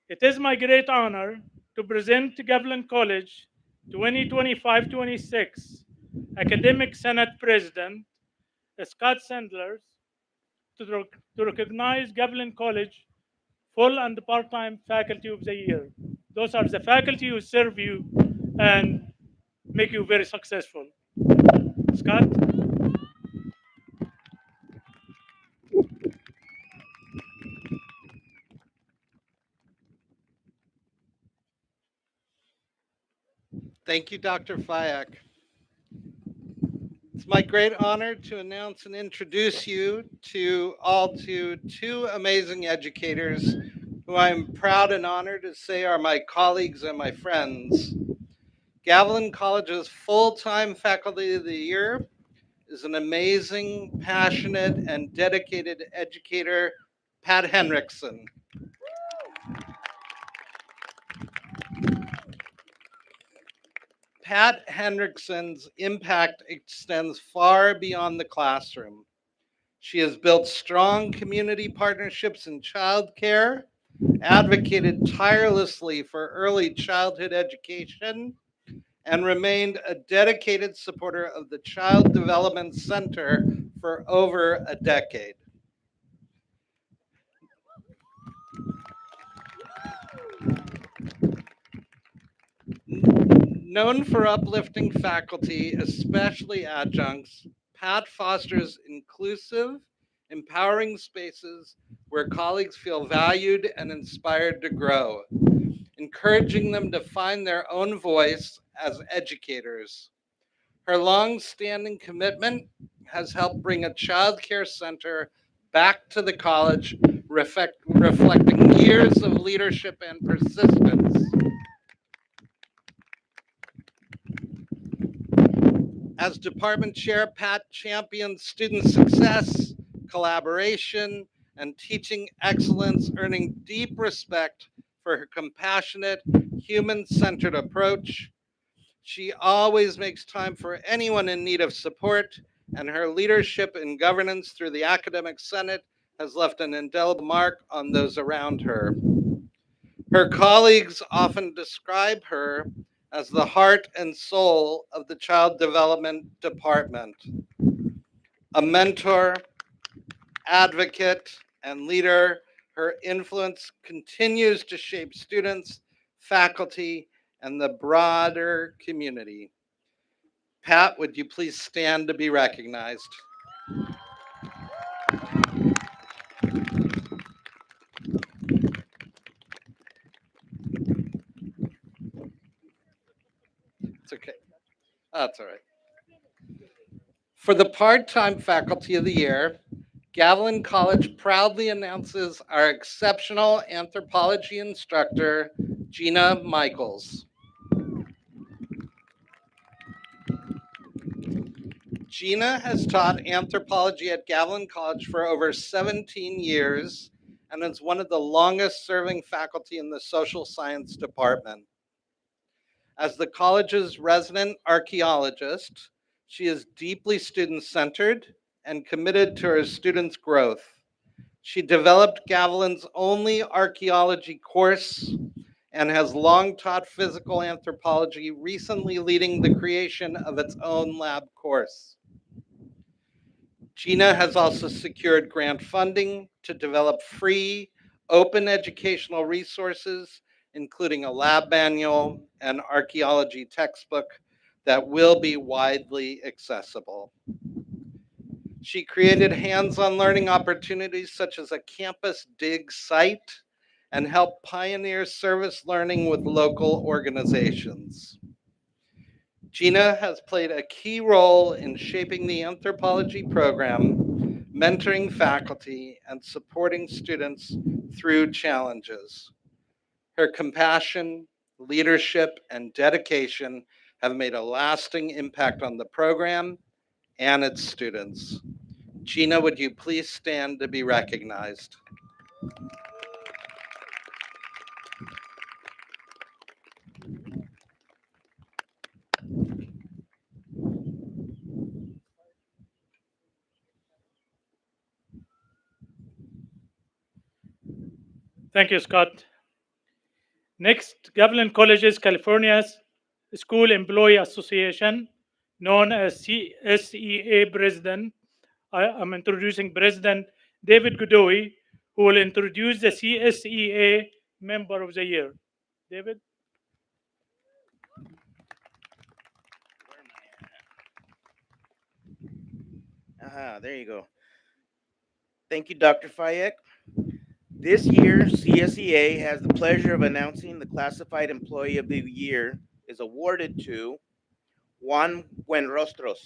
It is my great honor to present Gavilan College 2025-26 Academic Senate President Scott Sanders to recognize Gavilan College full and part-time faculty of the year. Those are the faculty who serve you and make you very successful. Scott? Thank you, Dr. Fayak. It's my great honor to announce and introduce you to two amazing educators who I'm proud and honored to say are my colleagues and my friends. Gavilan College's full-time faculty of the year is an amazing, passionate, and dedicated educator, Pat Henriksen. Pat Henriksen's impact extends far beyond the classroom. She has built strong community partnerships in childcare, advocated tirelessly for early childhood education, and remained a dedicated supporter of the Child Development Center for over a decade. Known for uplifting faculty, especially adjuncts, Pat fosters inclusive, empowering spaces where colleagues feel valued and inspired to grow, encouraging them to find their own voice as educators. Her long-standing commitment has helped bring a child care center back to the college, reflecting years of leadership and persistence. As department chair, Pat champions student success, collaboration, and teaching excellence, earning deep respect for her compassionate, human-centered approach. She always makes time for anyone in need of support, and her leadership and governance through the Academic Senate has left an indelible mark on those around her. Her colleagues often describe her as the heart and soul of the Child Development Department. A mentor, advocate, and leader, her influence continues to shape students, faculty, and the broader community. Pat, would you please stand to be recognized? It's okay. That's all right. For the part-time faculty of the year, Gavilan College proudly announces our exceptional anthropology instructor, Gina Michaels. Gina has taught anthropology at Gavilan College for over 17 years and is one of the longest serving faculty in the social science department. As the college's resident archaeologist, she is deeply student-centered and committed to her students' growth. She developed Gavilan's only archaeology course and has long taught physical anthropology, recently leading the creation of its own lab course. Gina has also secured grant funding to develop free, open educational resources, including a lab manual and archaeology textbook that will be widely accessible. She created hands-on learning opportunities such as a campus dig site and helped pioneer service learning with local organizations. Gina has played a key role in shaping the anthropology program, mentoring faculty, and supporting students through challenges. Her compassion, leadership, and dedication have made a lasting impact on the program and its students. Gina, would you please stand to be recognized? Thank you, Scott. Next, Gavilan College's California's School Employee Association, known as CSEA President. I'm introducing President David Godoy, who will introduce the CSEA Member of the Year. David? There you go. Thank you, Dr. Fayek. This year, CSEA has the pleasure of announcing the Classified Employee of the Year is awarded to Juan Buenrostros.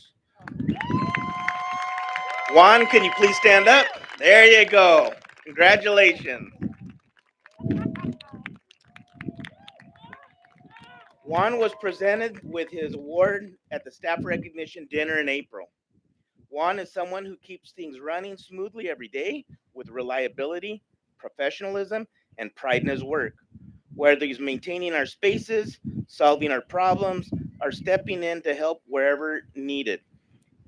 Juan, can you please stand up? There you go. Congratulations. Juan was presented with his award at the staff recognition dinner in April. Juan is someone who keeps things running smoothly every day with reliability, professionalism, and pride in his work. Whether he's maintaining our spaces, solving our problems, or stepping in to help wherever needed.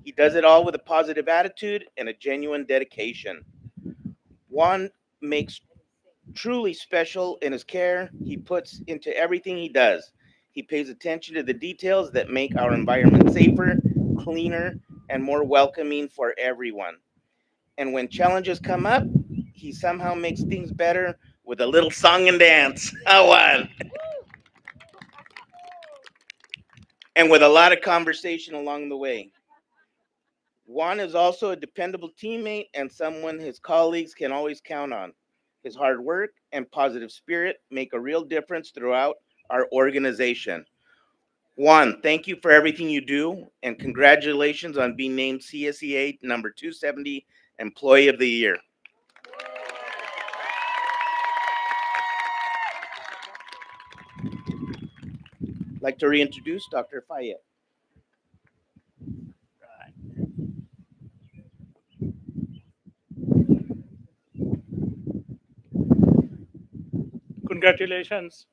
He does it all with a positive attitude and a genuine dedication. Juan makes truly special in his care he puts into everything he does. He pays attention to the details that make our environment safer, cleaner, and more welcoming for everyone. And when challenges come up, he somehow makes things better with a little song and dance. Juan. And with a lot of conversation along the way. Juan is also a dependable teammate and someone his colleagues can always count on. His hard work and positive spirit make a real difference throughout our organization. Juan, thank you for everything you do, and congratulations on being named CSEA number 270 Employee of the Year. I'd like to reintroduce Dr. Fayed. Congratulations.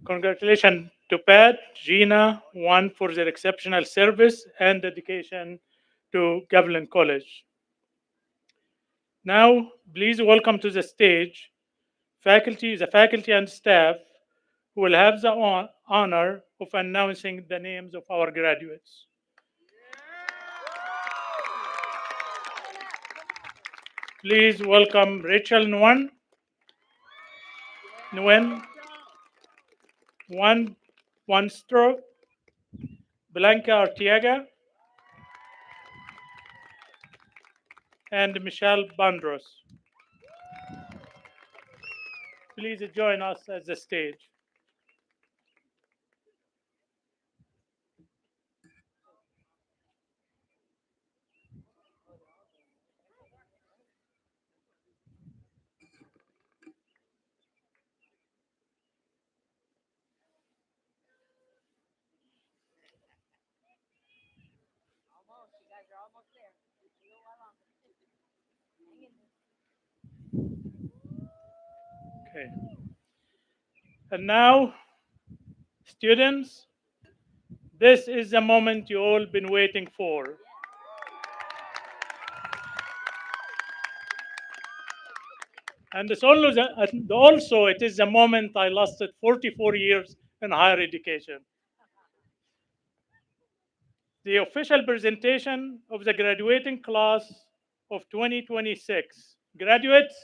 Congratulations to Pat, Gina, Juan for their exceptional service and dedication to Gavilan College. Now, please welcome to the stage the faculty and staff who will have the honor of announcing the names of our graduates. Please welcome Rachel Nguyen, Juan Wanstro, Blanca Artiaga, and Michelle Bandros. Please join us at the stage. Okay. And now, students, this is the moment you all been waiting for. And also it is the moment I lasted 44 years in higher education. the official presentation of the graduating class of 2026. Graduates,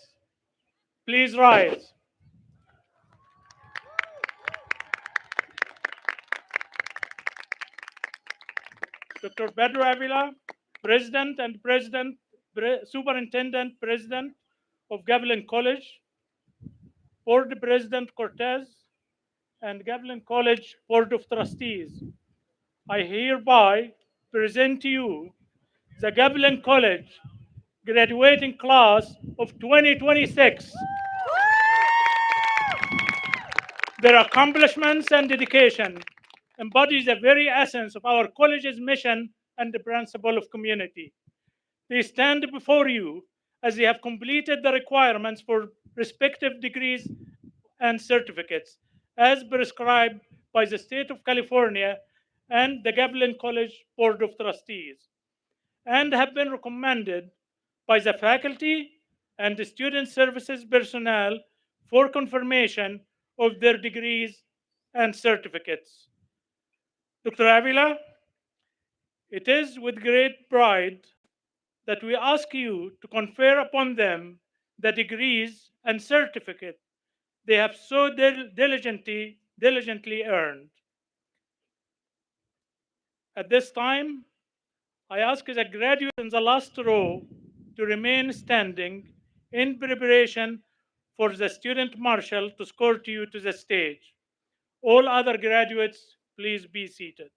please rise. Dr. Pedro Avila, President and Superintendent President of Gavilan College, Board President Cortez, and Gavilan College Board of Trustees. I hereby present to you the Gavilan College graduating class of 2026. Their accomplishments and dedication embodies the very essence of our college's mission and the principle of community. They stand before you as they have completed the requirements for respective degrees and certificates as prescribed by the State of California and the Gavilan College Board of Trustees, and have been recommended by the faculty and the student services personnel for confirmation of their degrees and certificates. Dr. Avila, it is with great pride that we ask you to confer upon them the degrees and certificate they have so diligently earned. At this time, I ask the graduates in the last row to remain standing in preparation for the student marshal to escort you to the stage. All other graduates, please be seated.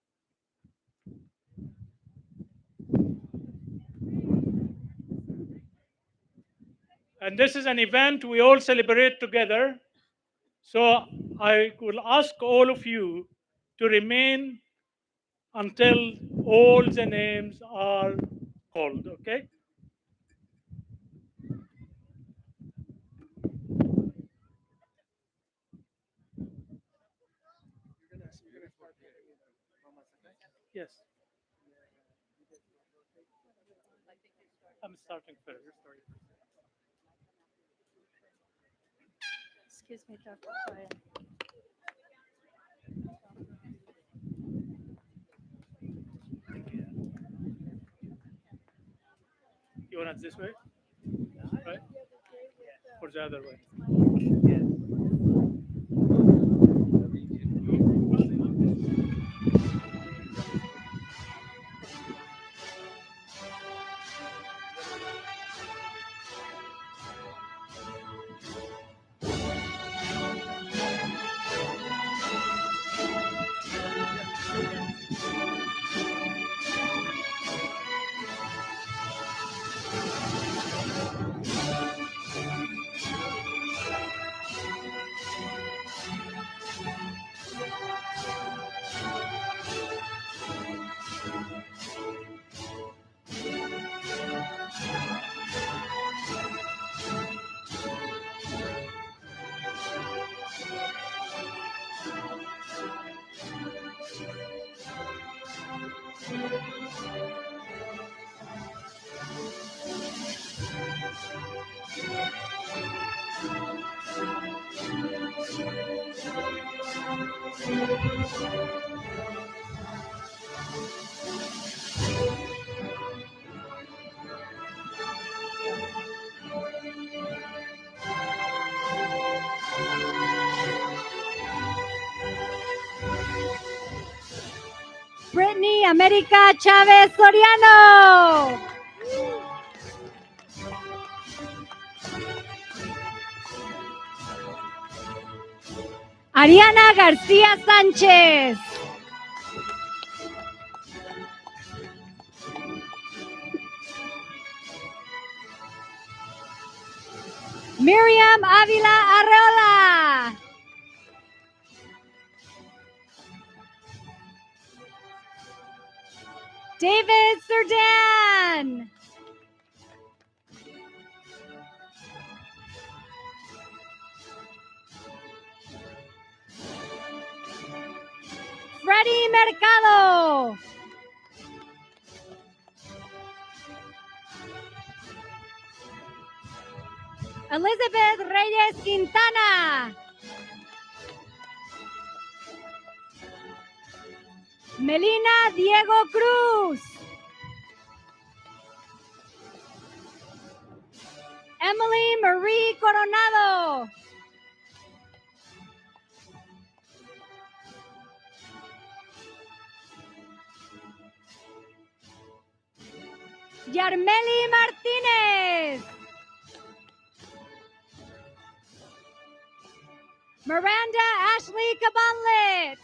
And this is an event we all celebrate together. So I will ask all of you to remain until all the names are called, okay? Yes. I'm starting first. Excuse me, Dr. Ryan. You want it this way? Right? Or the other way? Brittany America Chavez Soriano. Ariana García Sánchez. Miriam Avila Arreola. David Serdan. Freddie Mercado. Elizabeth Reyes Quintana. Melina Diego Cruz. Emily Marie Coronado. Yarmeli Martinez. Miranda Ashley Cabanlet.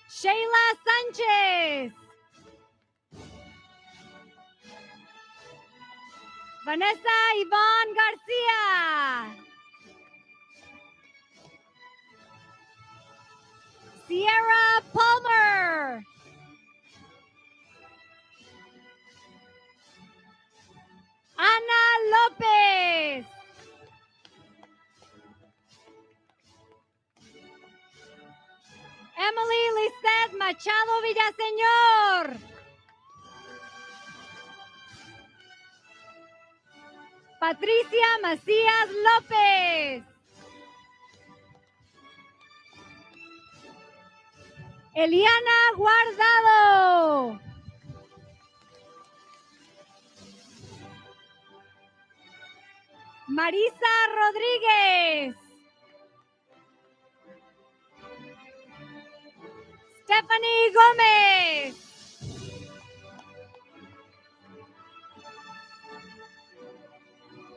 Shayla Sanchez. Vanessa Yvonne Garcia. Sierra Palmer. Ana Lopez. Emily Lisette Machado Villaseñor. Patricia Macías López. Eliana Guardado. Marisa Rodríguez. Stephanie Gómez.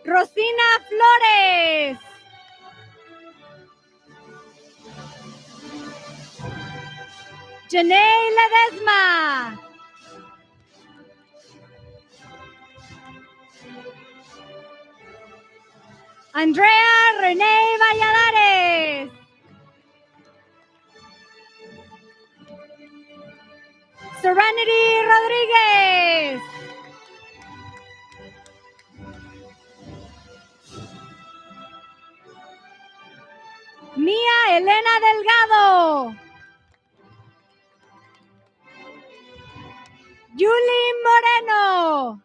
Rosina Flores. Janae Ledesma. Andrea Renee Valladares. Serenity Rodríguez. Mía Elena Delgado. Julie Moreno.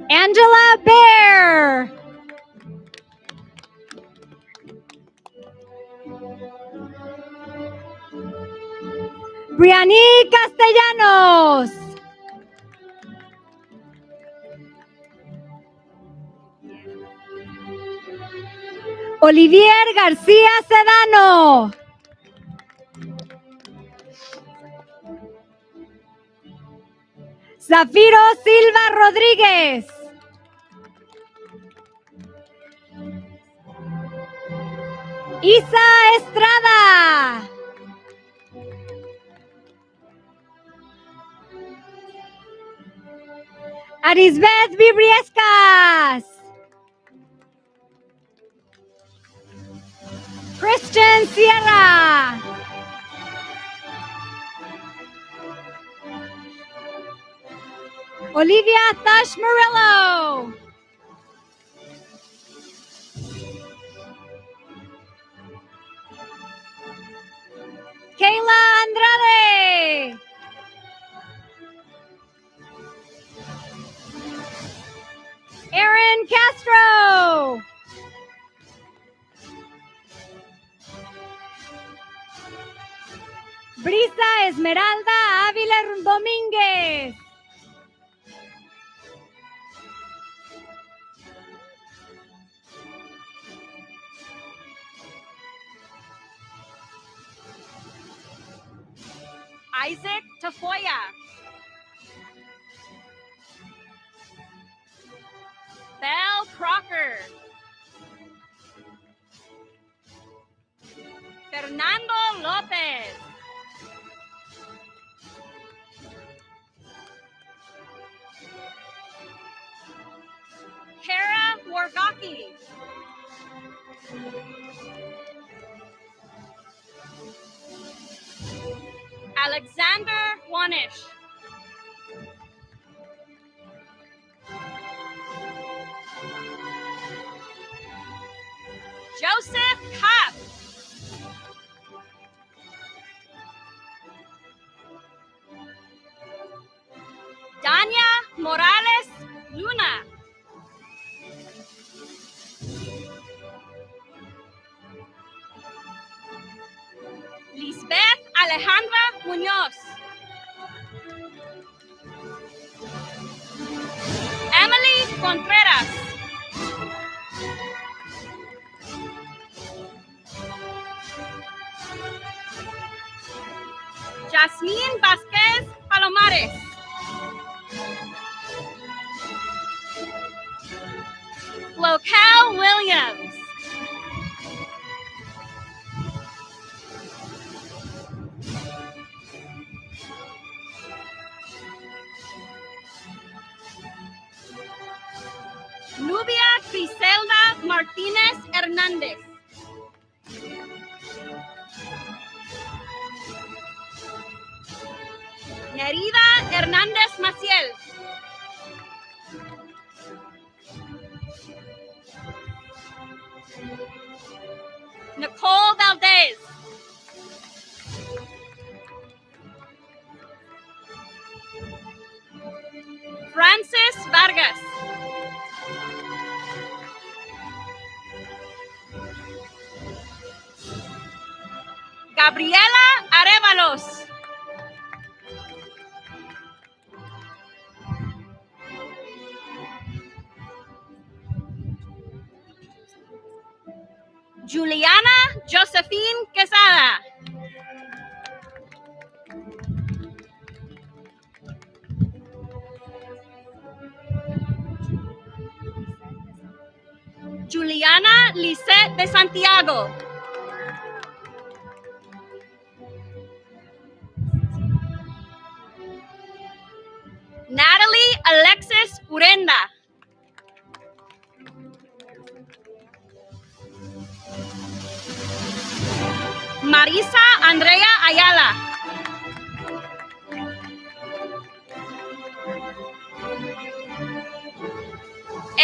Angela Bear. Briani Castellanos. Olivier García Sedano. Zafiro Silva Rodríguez. Isa Estrada. Arisbeth Vibriescas. Christian Sierra. Olivia Tash Murillo. Kayla Andrade. Aaron Castro. Brisa Esmeralda Ávila Domínguez. Isaac Tafoya. Belle Crocker. Fernando Lopez. Kara Wargaki. Alexander Wanish. Joseph Kapp. Dania Morales Luna. Alejandra Muñoz. Emily Contreras. Jasmine Vázquez Palomares. Floquel Williams. Nubia Griselda Martínez Hernández. Nerida Hernández Maciel. Nicole Valdez. Francis Vargas. Gabriela Arevalos. Juliana Josephine Quesada. Juliana Lisette de Santiago. Natalie Alexis Urenda. Marisa Andrea Ayala.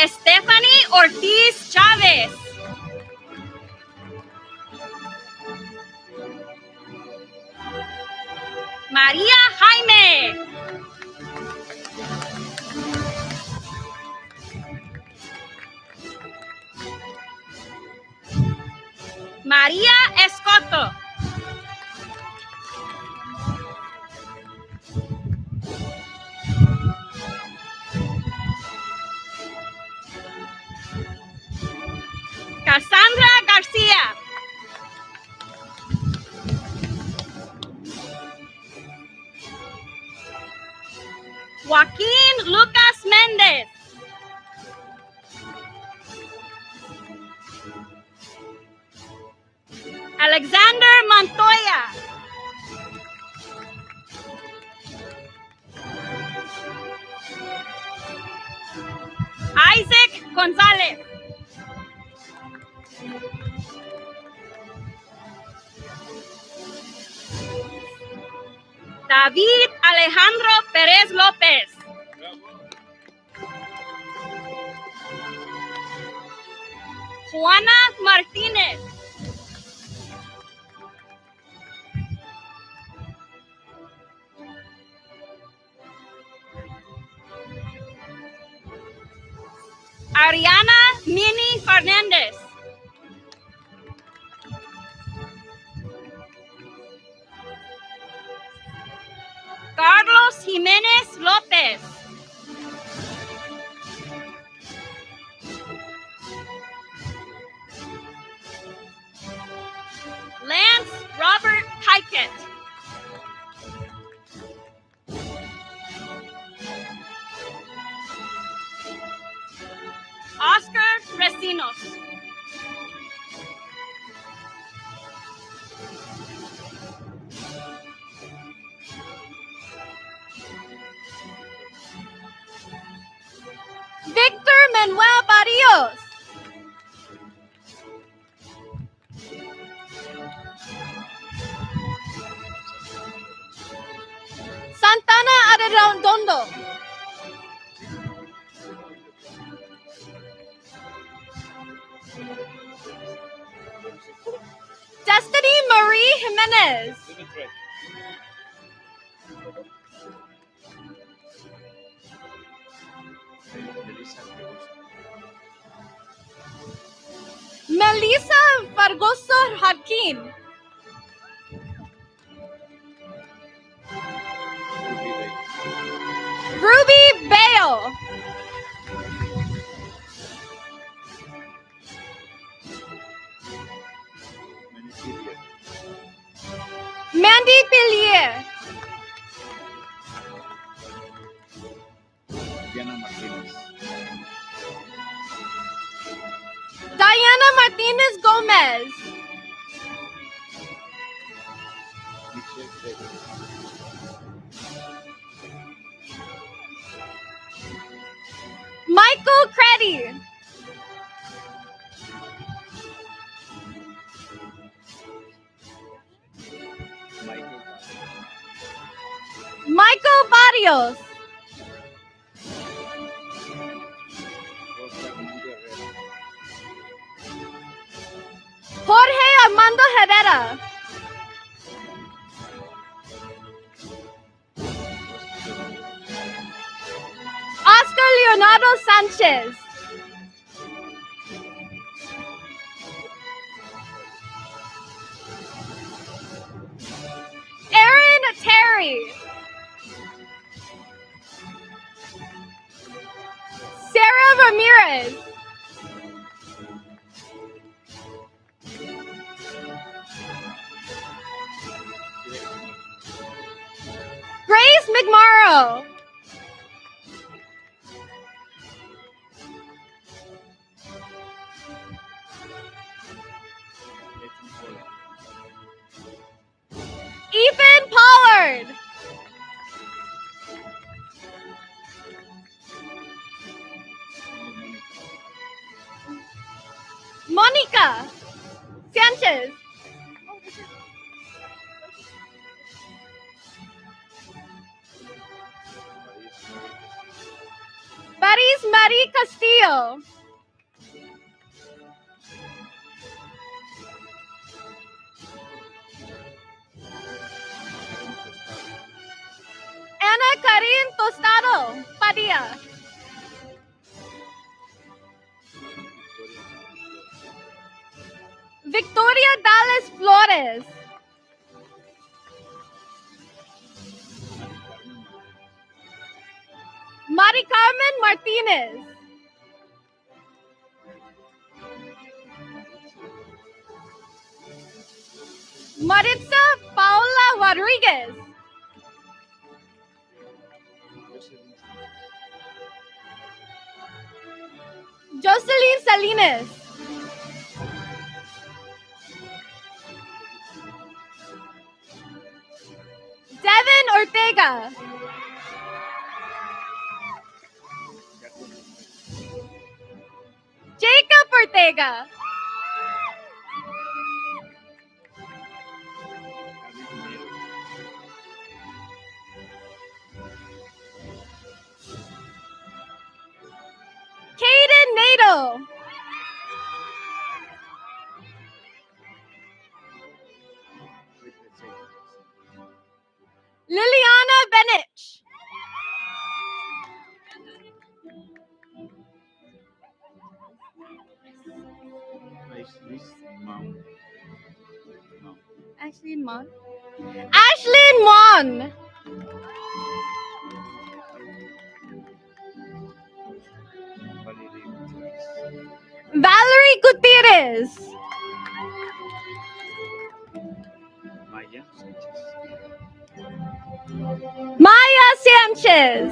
Stephanie Ortiz Chávez. María Jaime. María Escoto. Cassandra García. Joaquín Lucas Méndez. Alexander Montoya. Isaac González. David Alejandro Pérez López. Juana Martínez. Ariana Mini Fernández. Carlos Jiménez López. Lance Robert Pikett. Oscar Recinos. Victor Manuel Barrios. Santana Arredondo. Destiny Marie Jimenez. Melissa Vargoso Joaquin. Ruby Bale. Mandy Pillier. Diana Martinez Gomez. Michael Creddy. Michael Barrios. Jorge Armando Herrera. Oscar Leonardo Sanchez. Aaron Terry. Sarah Ramirez. Grace McMorrow. Ethan Pollard. Monica Sanchez. Paris Marie Castillo. Ana Karin Tostado Padilla. Victoria Dallas Flores. Mari Carmen Martinez. Maritza Paula Rodriguez. Jocelyn Salinas. Devin Ortega. Jacob Ortega. Caden Nato. Liliana Benich. Ashlyn Mon. Ashlyn Mon. Valerie Gutierrez. Maya Sanchez.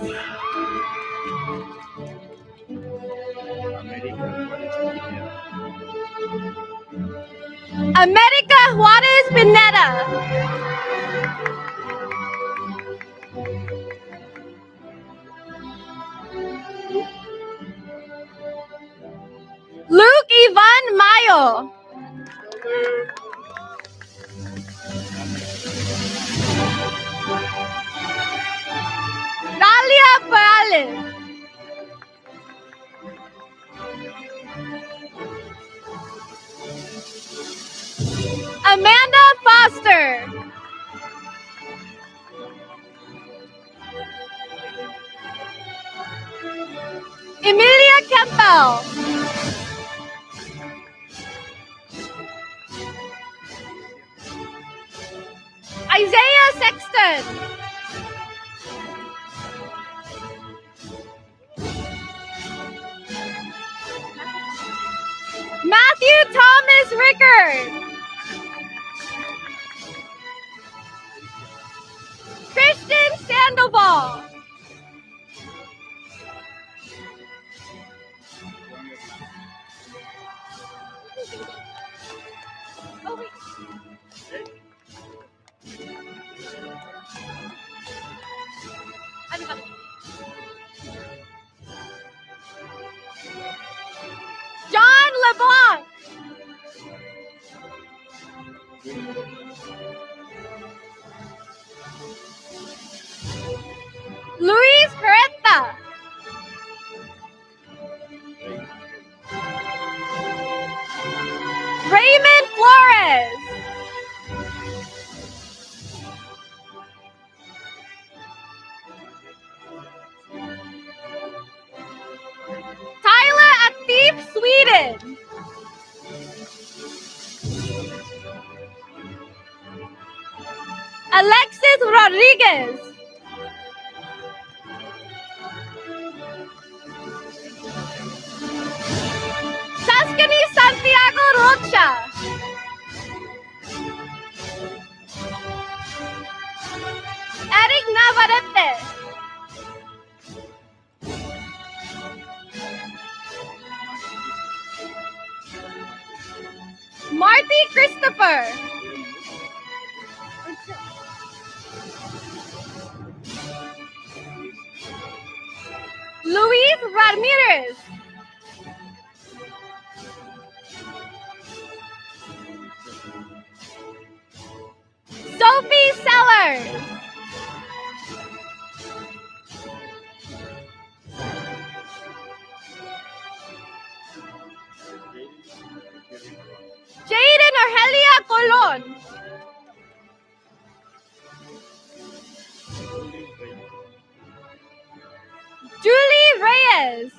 America Juarez Pineda. Luke Ivan Mayo. Dalia Perales. Amanda Foster. Emilia Campbell. Isaiah Sexton. Matthew Thomas Rickard. Christian Sandoval. Oh, wait. Ano ba? John LeBlanc. Luis Herrera. Raymond Flores. Tyler Aktif Sweden. Alexis Rodriguez. Tuscany Santiago Rocha. Eric Navarrete. Marty Christopher. Luis Ramirez. Sophie Sellers. Jaden Argelia Colon. Julie Reyes.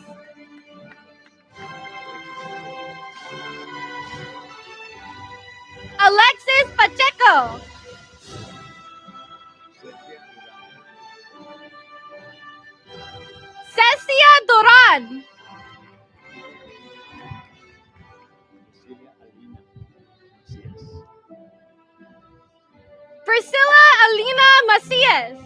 Alexis Pacheco. Cecia Duran. Priscilla Alina Macias.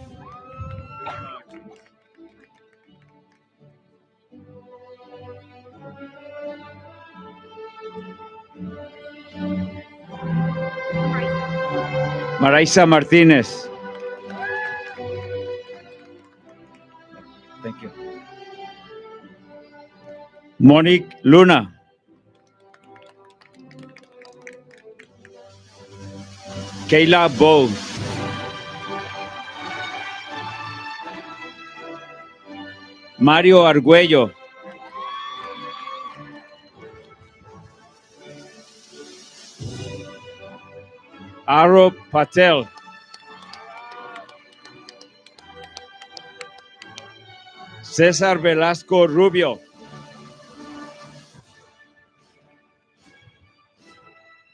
Maraisa Martinez. Thank you. Monique Luna. Kayla Bow. Mario Argüello. Aro Patel. César Velasco Rubio.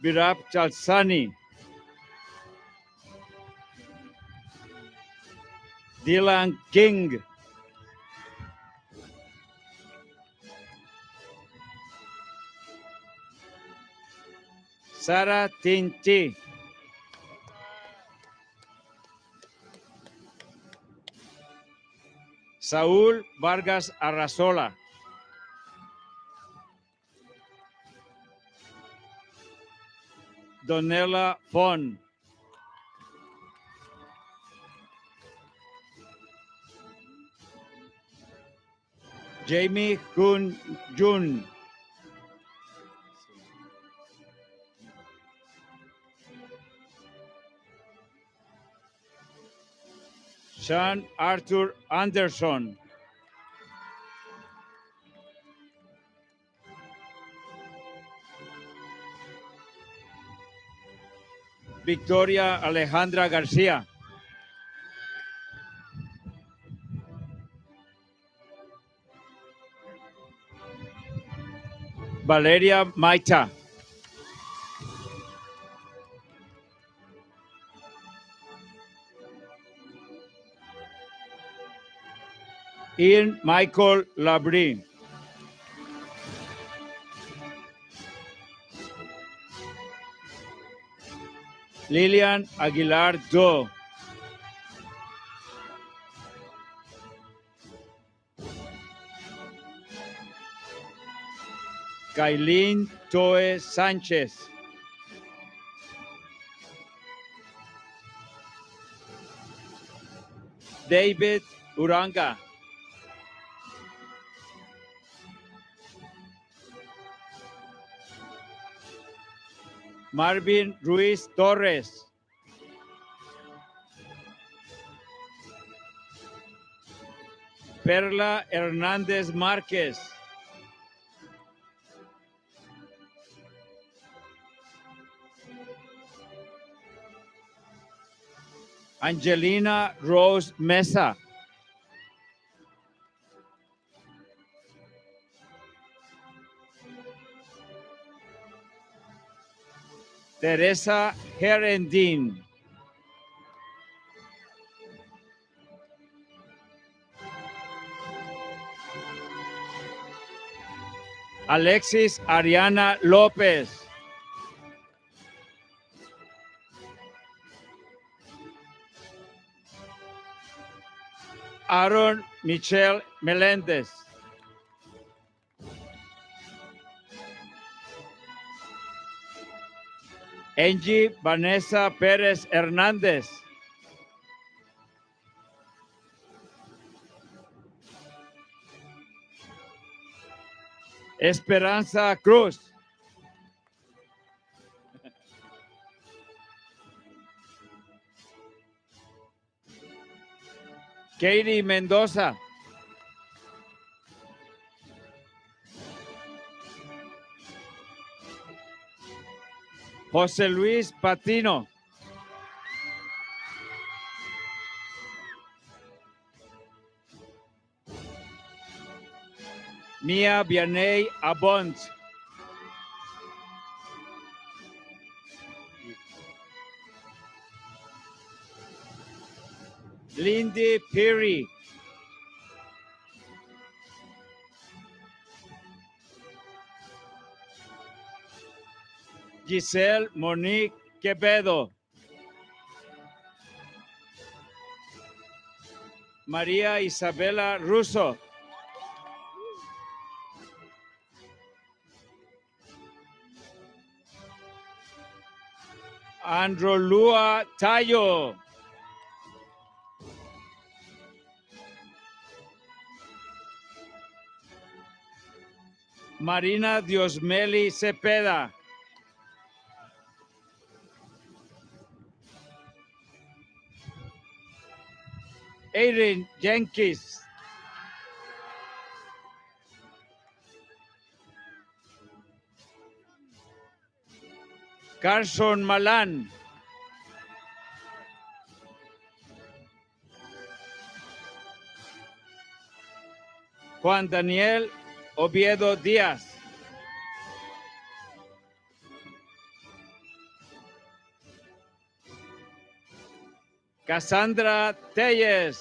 Virab Chalsani. Dylan King. Sara Tinti. Saúl Vargas Arrazola. Donella Fon. Jamie Kun Jun. Sean Arthur Anderson. Victoria Alejandra García. Valeria Maita. Ian Michael Labrie. Lilian Aguilar Do. Kailin Toe Sánchez. David Uranga. Marvin Ruiz Torres. Perla Hernández Márquez. Angelina Rose Mesa. Teresa Herendin. Alexis Ariana López. Aaron Michelle Meléndez. Angie Vanessa Pérez Hernández. Esperanza Cruz. Katie Mendoza. José Luis Patino. Mia Vianey Abont. Lindy Perry. Giselle Monique Quevedo. María Isabela Russo. Androlua Tayo. Marina Diosmeli Cepeda. Erin Jenkins. Carson Malan. Juan Daniel Oviedo Díaz. Cassandra Telles.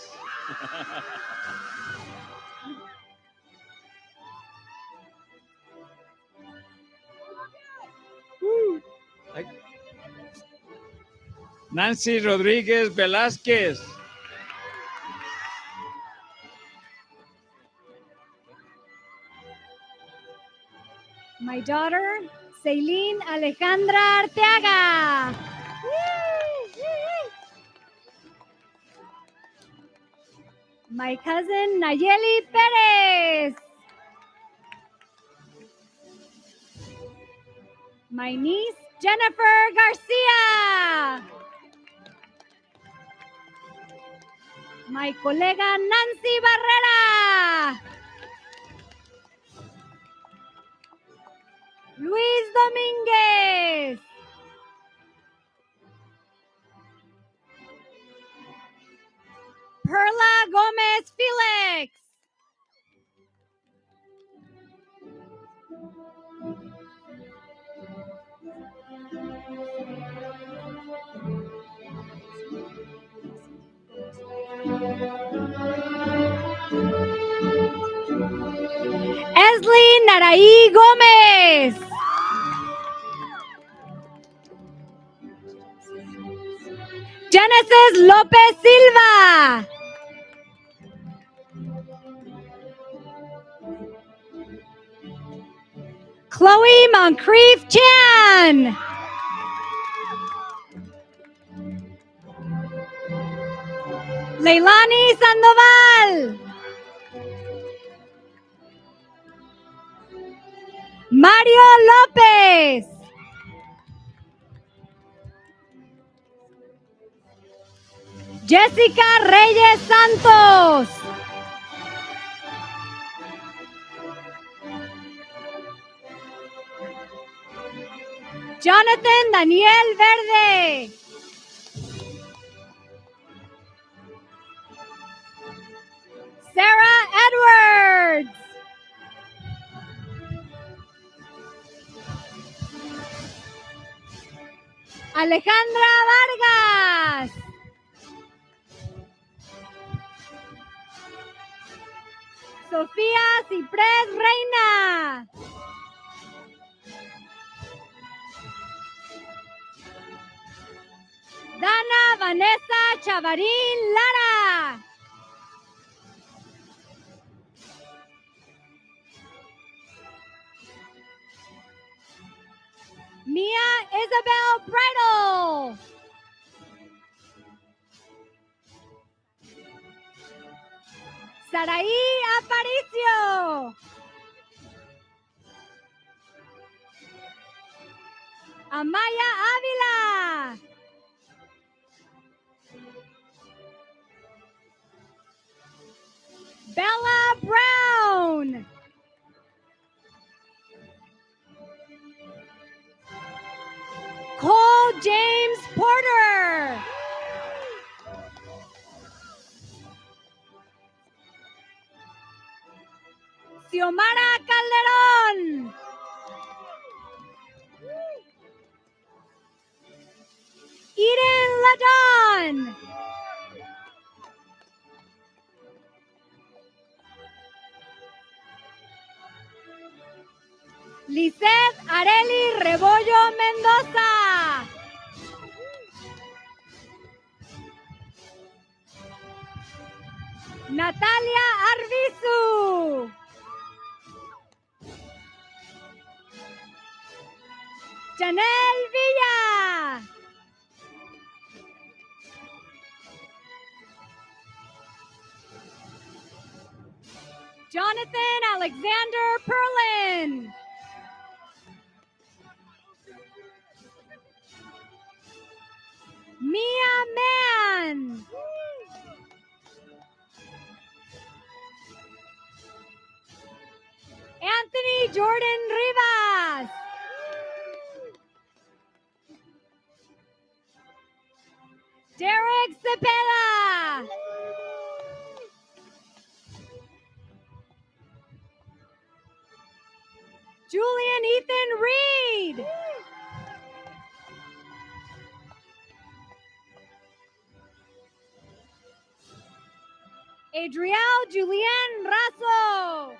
Nancy Rodríguez Velázquez. My daughter, Celine Alejandra Arteaga. My cousin, Nayeli Perez. My niece, Jennifer Garcia. My colega, Nancy Barrera. Luis Domínguez. Perla Gomez Felix. Esley Naraí Gómez. Genesis Lopez Silva. Chloe Moncrief Chan. Leilani Sandoval. Mario Lopez. Jessica Reyes Santos. Jonathan Daniel Verde. Sarah Edwards. Alejandra Vargas. Sofía Ciprés Reina. Dana Vanessa Chavarín Lara. Mia Isabel Bridle. Saraí Aparicio. Amaya Ávila. Bella Brown. Cole James Porter. Xiomara Calderón. Eden Ladon. Lisette Areli Rebollo Mendoza. Natalia Arbizu. Janelle Villa. Jonathan Alexander Perlin. Mia Mann. Anthony Jordan Rivas. Derek Cepeda. Julian Ethan Reed. Adrielle Julianne Rasso.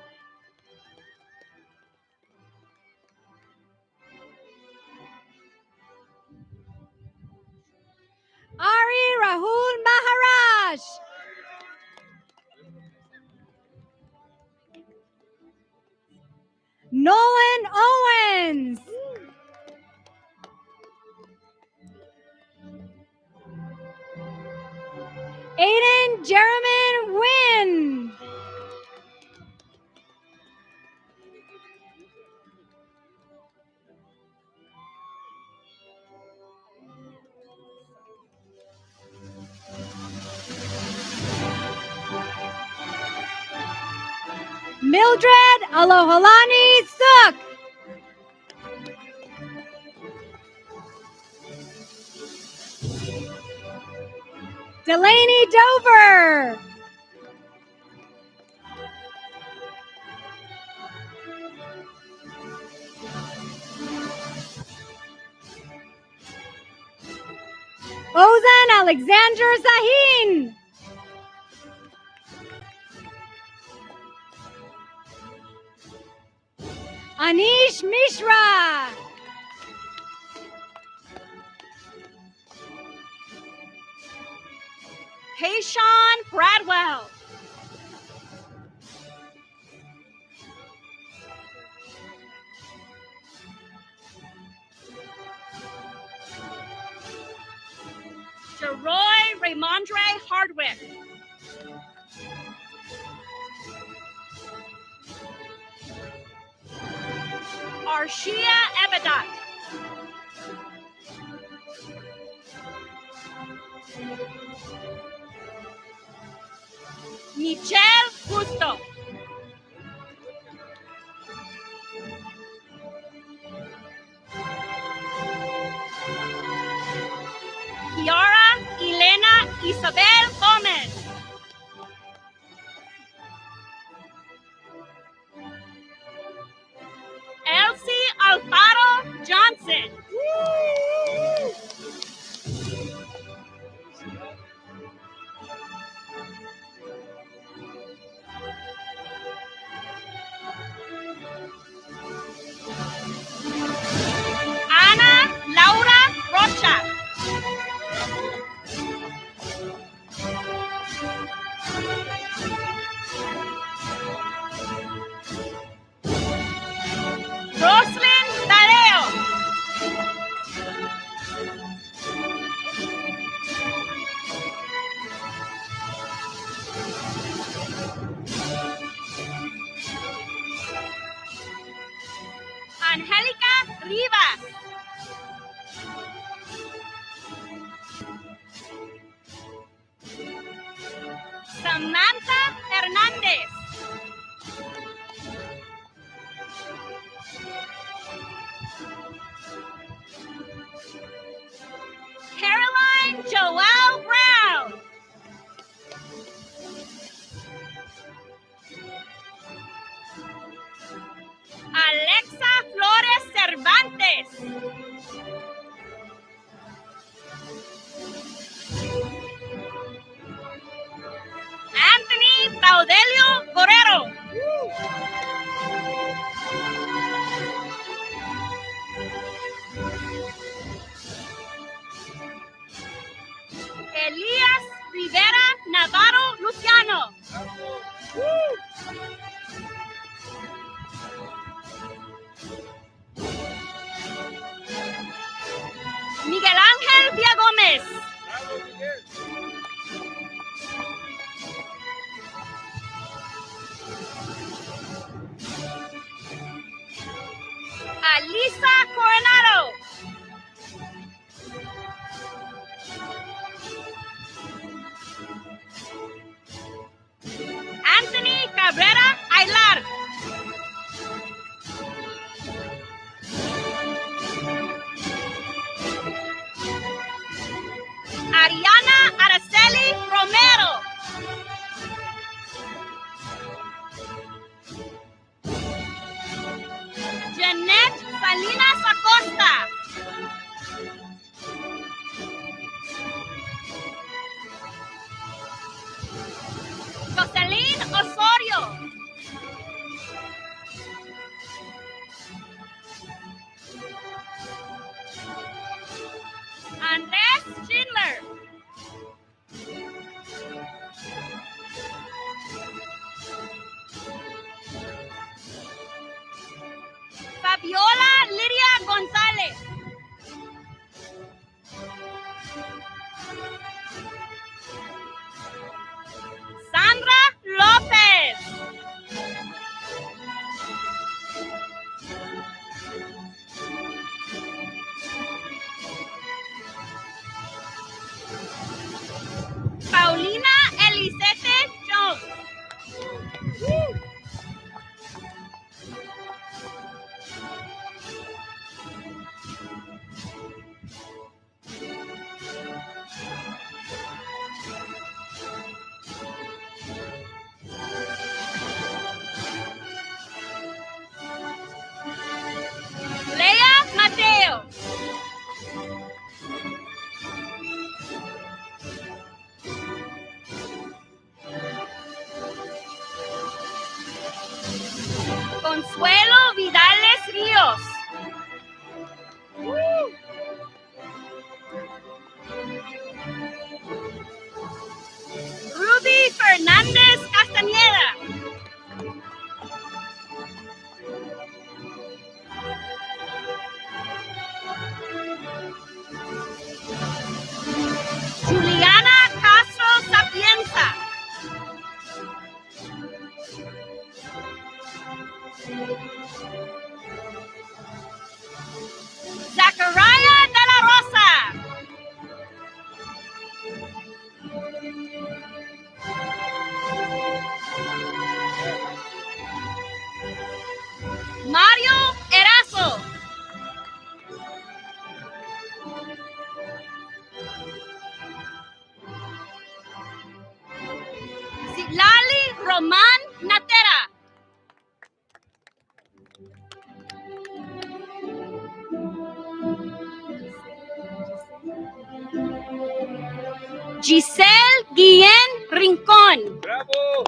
Ari Rahul Maharaj. Nolan Owens. Aiden Jeremy Wynn. Mildred Alohalani Sook. Delaney Dover. Ozan Alexander Zahin. Anish Mishra. Kayshawn Bradwell. Jeroy Raymondre Hardwick. Arshia Ebedat. Michelle Justo. Kiara Elena Isabel Gomez. Elsie Alfaro Johnson. Ana Laura Rocha. Roslyn Tadeo. Angélica Rivas. Samantha Hernández. Caroline Joelle Brown. Alexa Flores Cervantes. Anthony Baudelio Borrero. Elías Rivera Navarro Luciano. Miguel Ángel Villa Gómez. Alisa Coronado. Anthony Cabrera Aylar. Roman Natera. Giselle Guillén Rincón. ¡Bravo!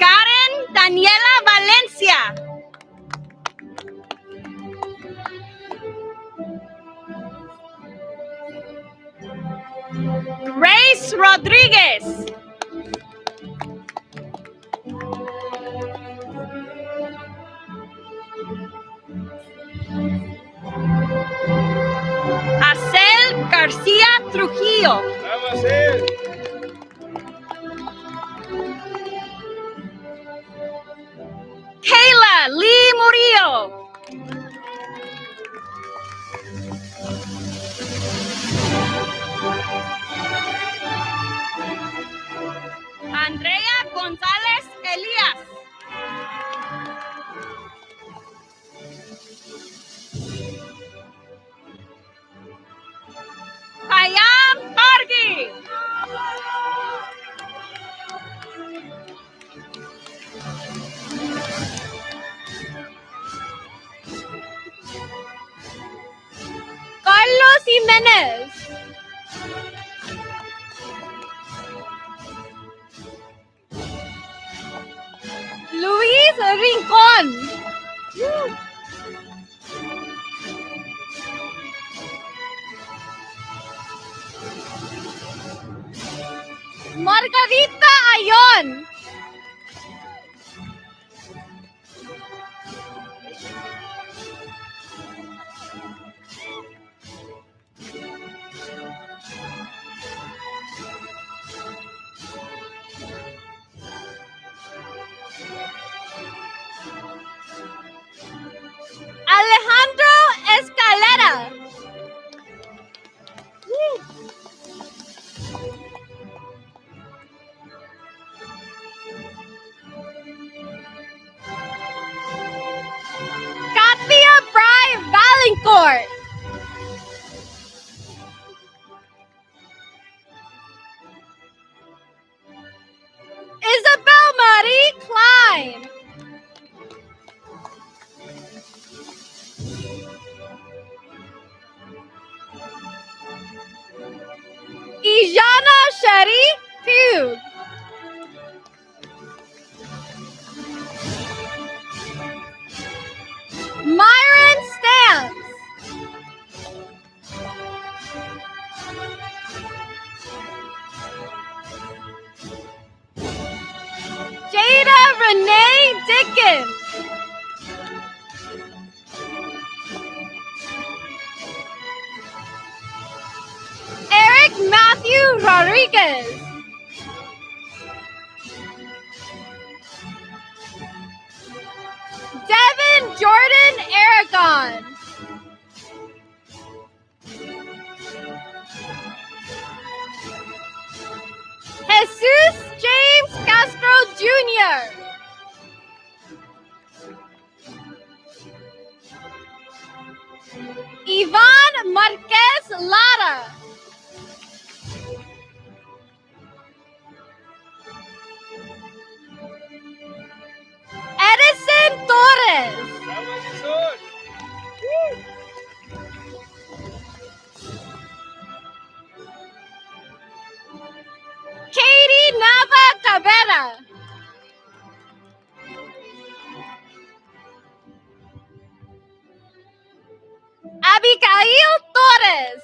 Karen Daniela Valencia. Grace Rodríguez. Acel García Trujillo. ¡Vamos, él! Kayla Lee Murillo. Andrea González Elías. Payam Pargi. Carlos Jiménez. Luis Rincón. Margarita Ayon. Alejandro Escalera. Katia Bry Valancourt. Isabel Marie Klein. Ijana Sharif Pugh. Myron Stamps. Jada Renee Dickens. Eric Matthew Rodriguez. Devin Jordan Aragon. Jesus James Castro Jr. Ivan Marquez Lara. Edison Torres. ¡Vamos, Jesús! Katie Nava Cabrera. Abigail Torres.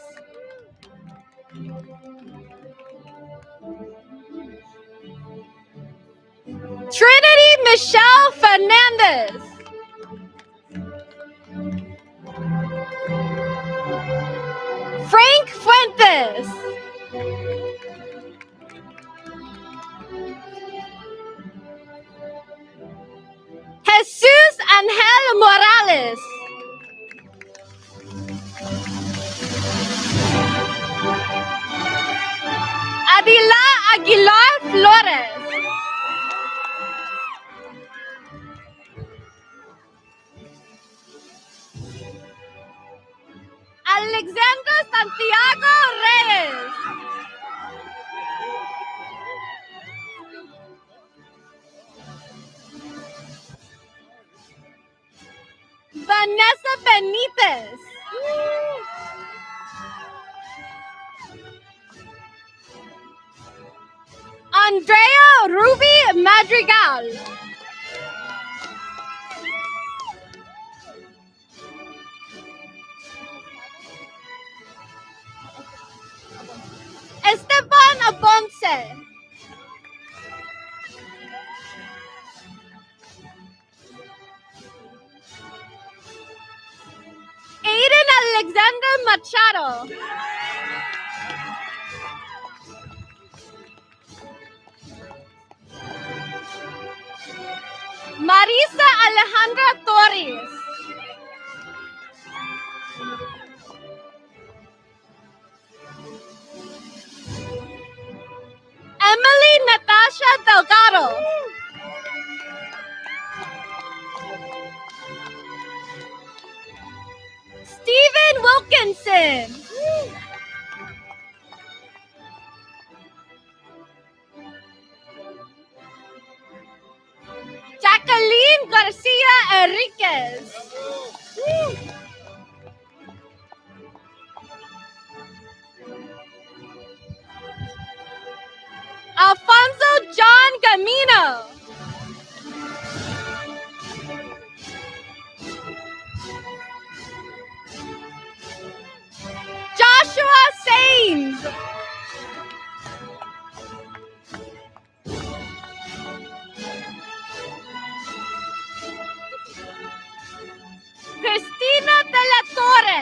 Trinity Michelle Fernandez. Frank Fuentes. Jesus Angel Morales. Adila Aguilar Flores. Alexander Santiago Reyes. Vanessa Benitez. Andrea Ruby Madrigal. Esteban Abonce. Aiden Alexander Machado. Marisa Alejandra Torres. Emily Natasha Delgado. Stephen Wilkinson. Jacqueline Garcia Enriquez. Alfonso John Gamino. Joshua Sains. Cristina de la Torre.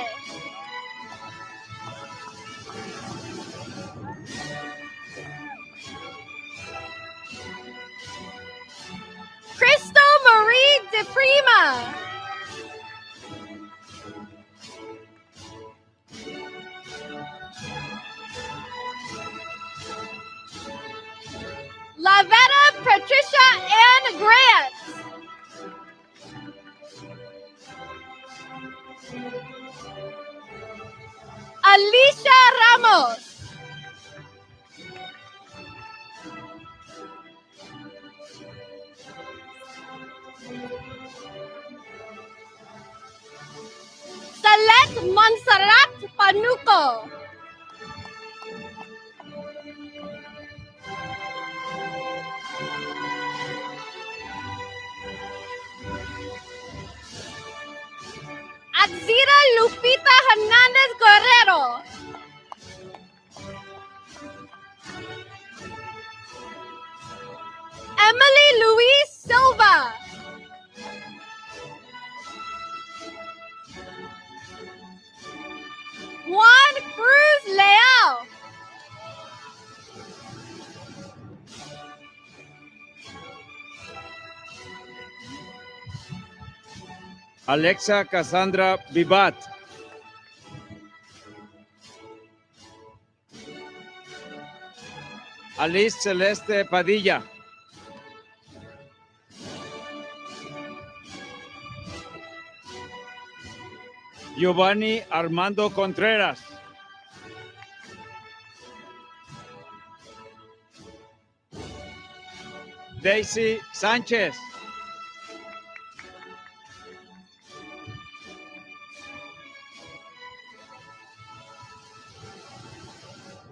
Cristo Marie de Prima. Lavetta Patricia Ann Grant. Alicia Ramos. Celeste Montserrat Panuco. Atzira Lupita Hernandez Guerrero. Emily Louise Silva. Juan Cruz Leal. Alexa Cassandra Vivat. Alice Celeste Padilla. Giovanni Armando Contreras. Daisy Sánchez.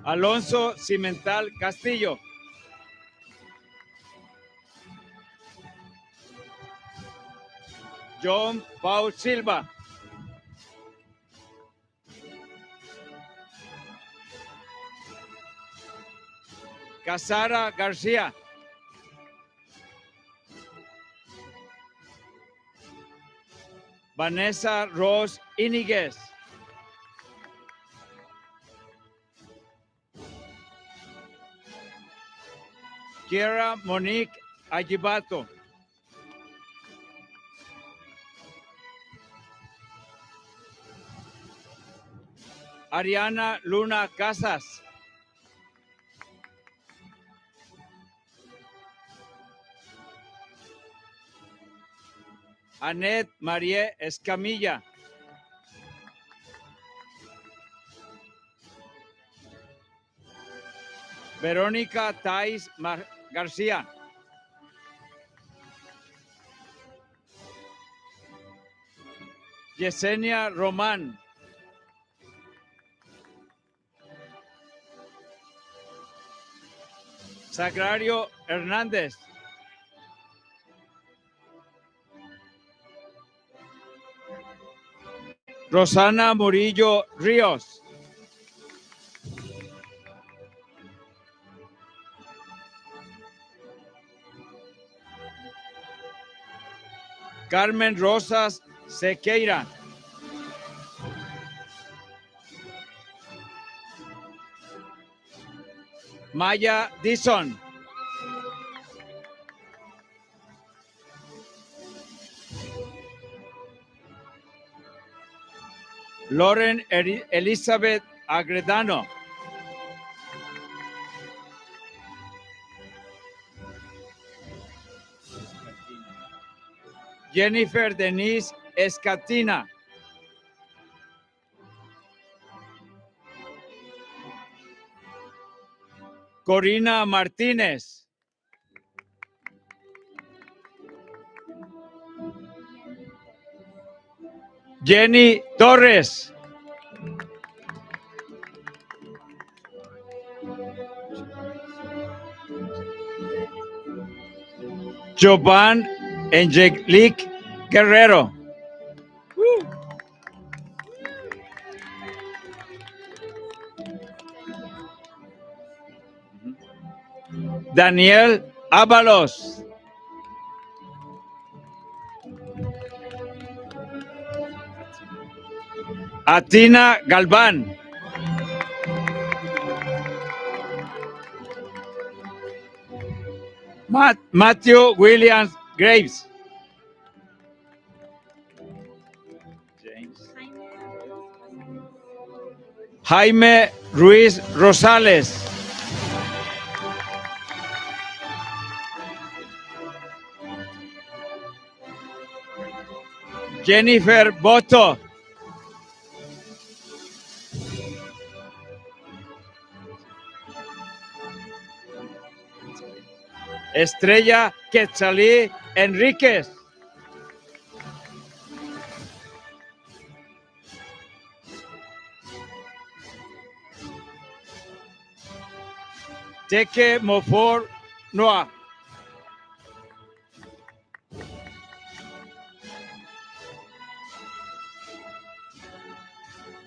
Alonso Cimental Castillo. John Paul Silva. Casara García. Vanessa Rose Iniguez. Kiera Monique Agibato. Ariana Luna Casas. Annette Marie Escamilla. Verónica Thais García. Yesenia Román. Sagrario Hernández. Rosana Murillo Ríos. Carmen Rosas Sequeira. Maya Dison. Lauren Elizabeth Agredano. Jennifer Denise Escatina. Corina Martínez. Jenny Torres. Jovan Angelique Guerrero. Daniel Ábalos. Atina Galván. Matthew Williams Graves. Jaime Ruiz Rosales. Jennifer Boto. Estrella Quetzalí Enríquez. Teke Mofor Noah.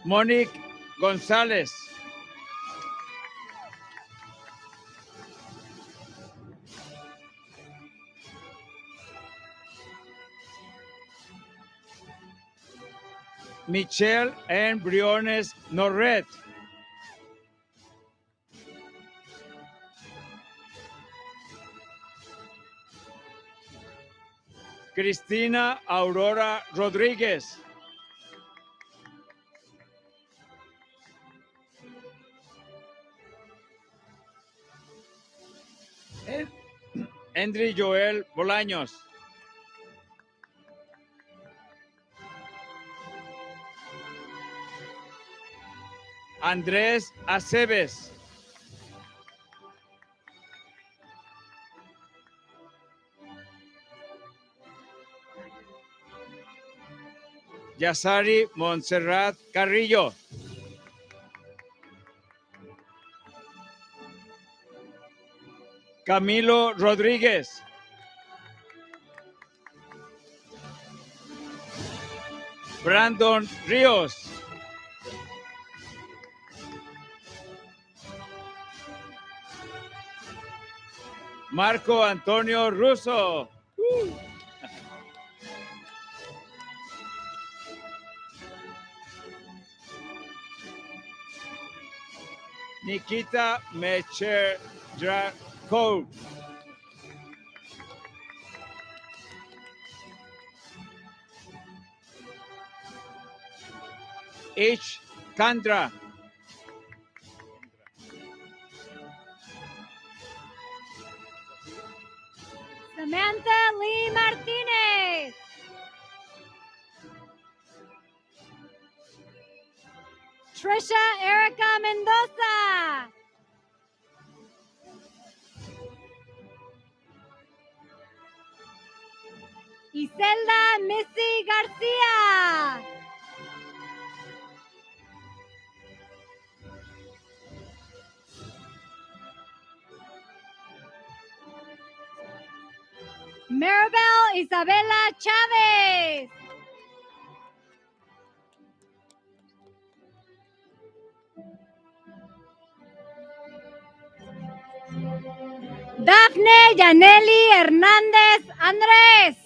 Monique González. Michelle and Briones Norret. Cristina Aurora Rodríguez. Henry Joel Bolaños. Andrés Aceves. Yasari Montserrat Carrillo. Camilo Rodríguez. Brandon Ríos. Marco Antonio Russo. Nikita Mecherdrakov. H. Kandra. Samantha Lee Martinez. Trisha Erica Mendoza. Iselda Missy Garcia. Maribel Isabella Chavez. Daphne Yaneli Hernández Andrés.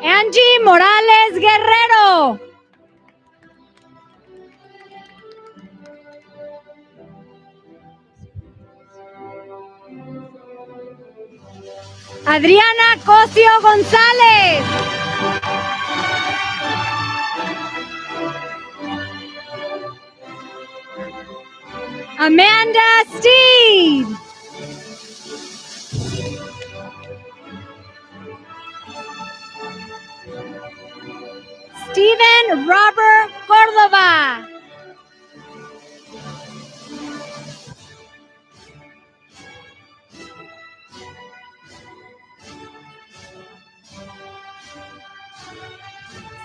Angie Morales Guerrero. Adriana Cosio González. Amanda Steed. Steven Robert Cordova.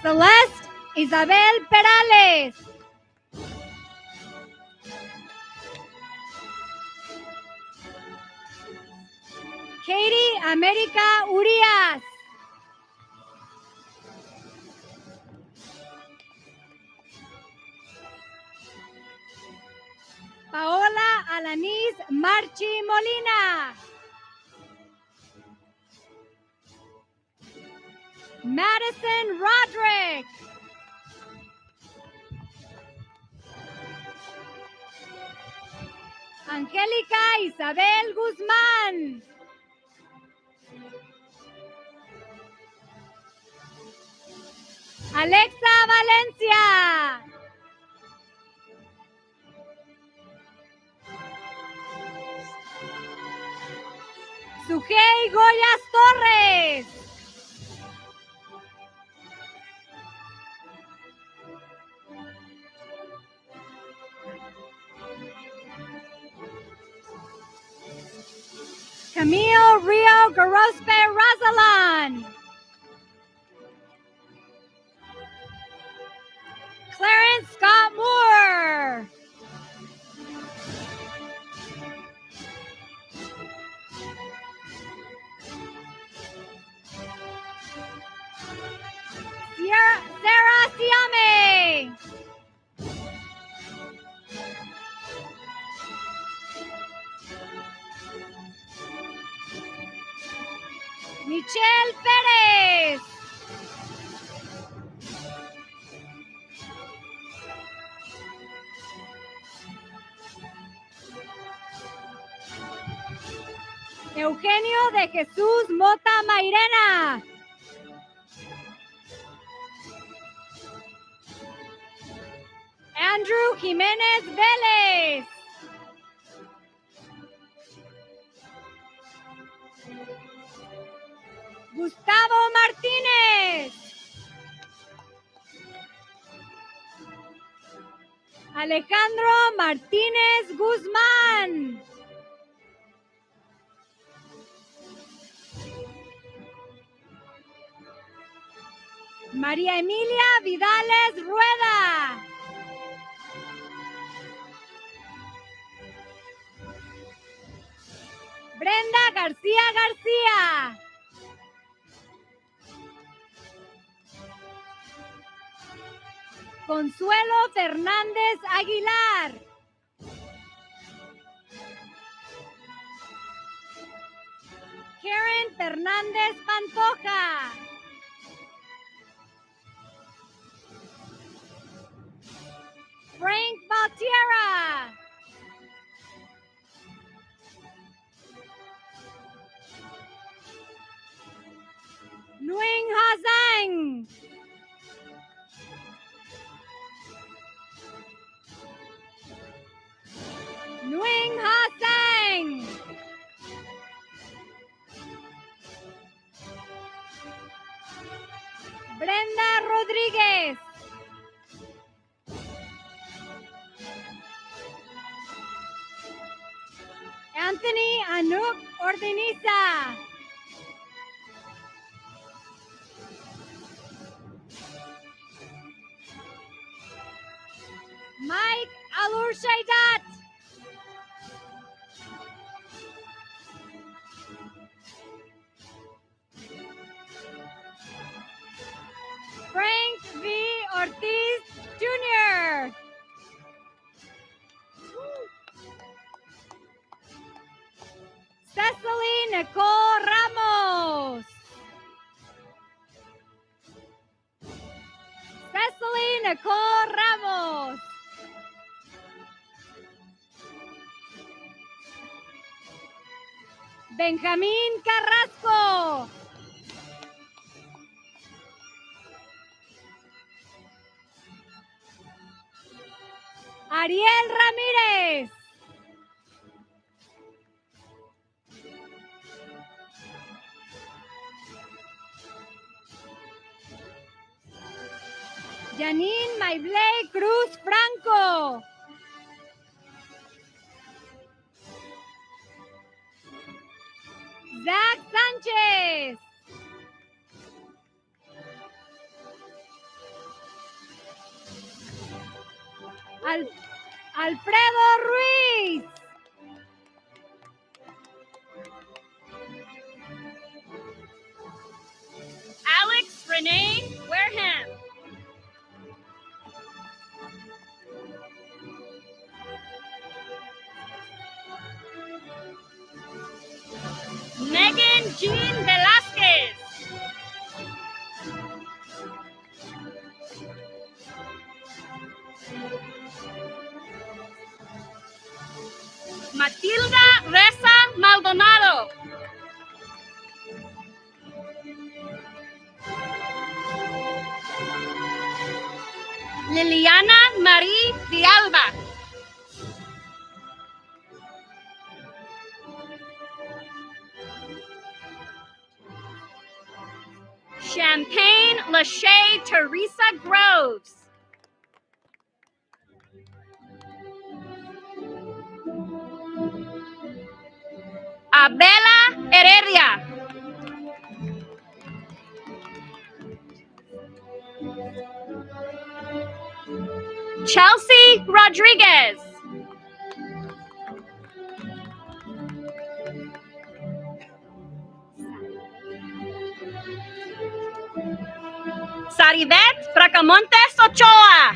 Celeste Isabel Perales. Katie America Urias. Paola Alanis Marchi Molina. Madison Roderick. Angélica Isabel Guzmán. Alexa Valencia. Sujei Goyas Torres. Camille Rio Gorospe Razalan. Clarence Scott Moore. Sarah Siame. Michelle Pérez. Eugenio de Jesús Mota Mairena. Andrew Jiménez Vélez. Gustavo Martínez. Alejandro Martínez Guzmán. María Emilia Vidales Rueda. Brenda García García. Consuelo Fernández Aguilar. Karen Fernández Pantoja. Frank Valtierra. Nguyen Ha Zhang. Nguyen Ha Zhang. Brenda Rodríguez. Anthony Anouk Ordeniza. Mike Alur Shaidat. Frank V. Ortiz Jr. Cecily Nicole Ramos. Cecily Nicole Ramos. Benjamín Carrasco. Ariel Ramírez. Janine Maibley Cruz Franco. Zach Sánchez. Alfredo Ruiz. Alex Renee Wareham. Megan Jean Velasquez. Matilda Reza Maldonado. Liliana Marie Villalba. Champagne Lachey Teresa Groves. Abela Heredia. Chelsea Rodriguez. Saribet Bracamontes Ochoa.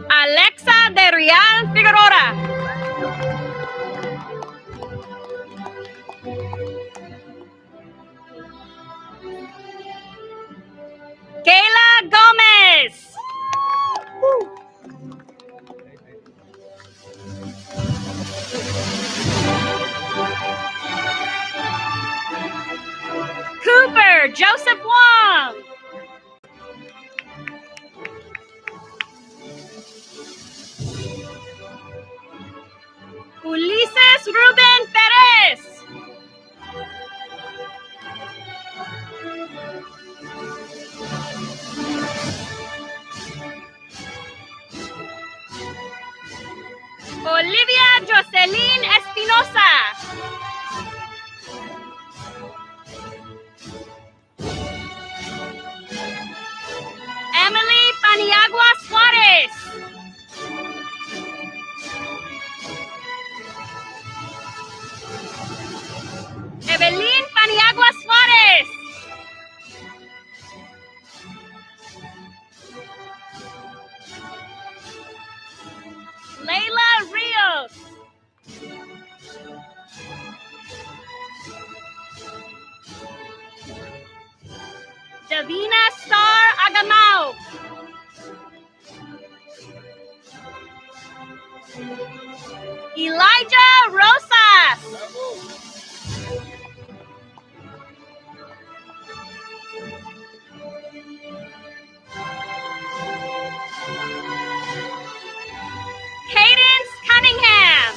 Alexa de Real Figueroa. Kayla Gomez. Cooper Joseph Wong. Ulises Ruben Perez. Olivia Jocelyn Espinosa. Emily Paniagua Suarez. Evelyn Paniagua Suarez. Leila Rios. Davina Star Agamao. Elijah Rosas. Cadence Cunningham.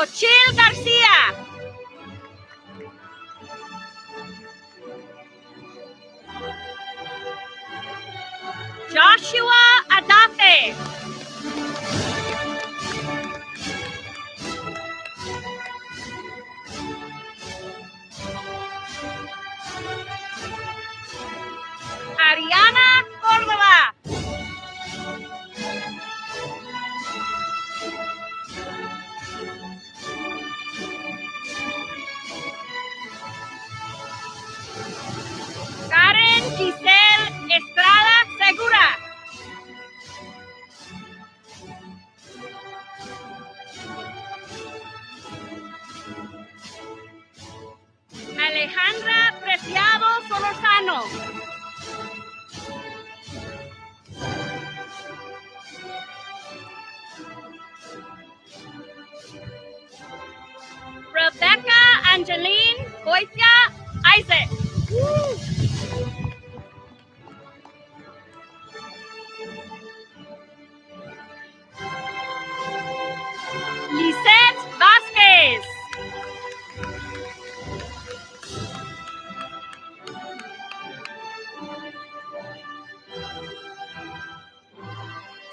Xochil Garcia. Joshua Adafe. Ariana Córdoba. Karen Giselle Estrada Segura. Alejandra Preciado Solorzano. Rebecca Angeline Boycia Isaac. Lisette Vasquez.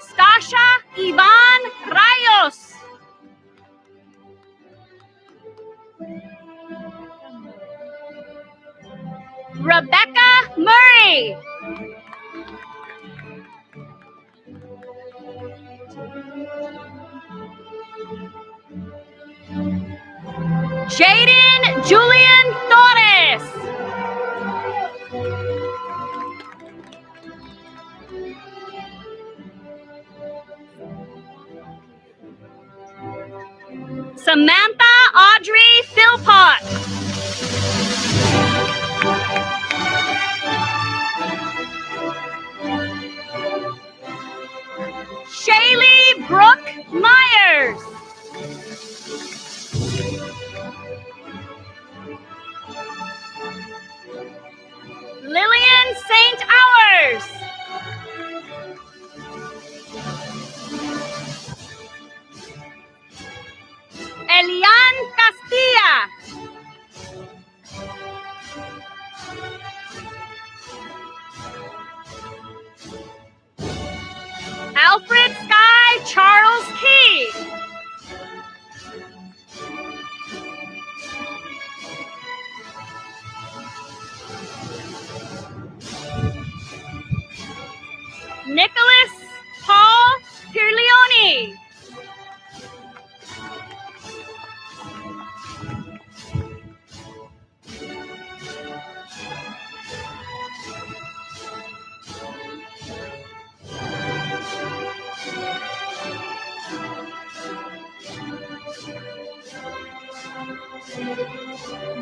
Stasha Ivan Rayos. Rebecca Murray. Jaden Julian Torres. Samantha Audrey Philpott. Shaylee Brooke Myers. Lillian St. Hours. Elian Castilla. Alfred Sky Charles Key. Nicholas Paul Pirlioni.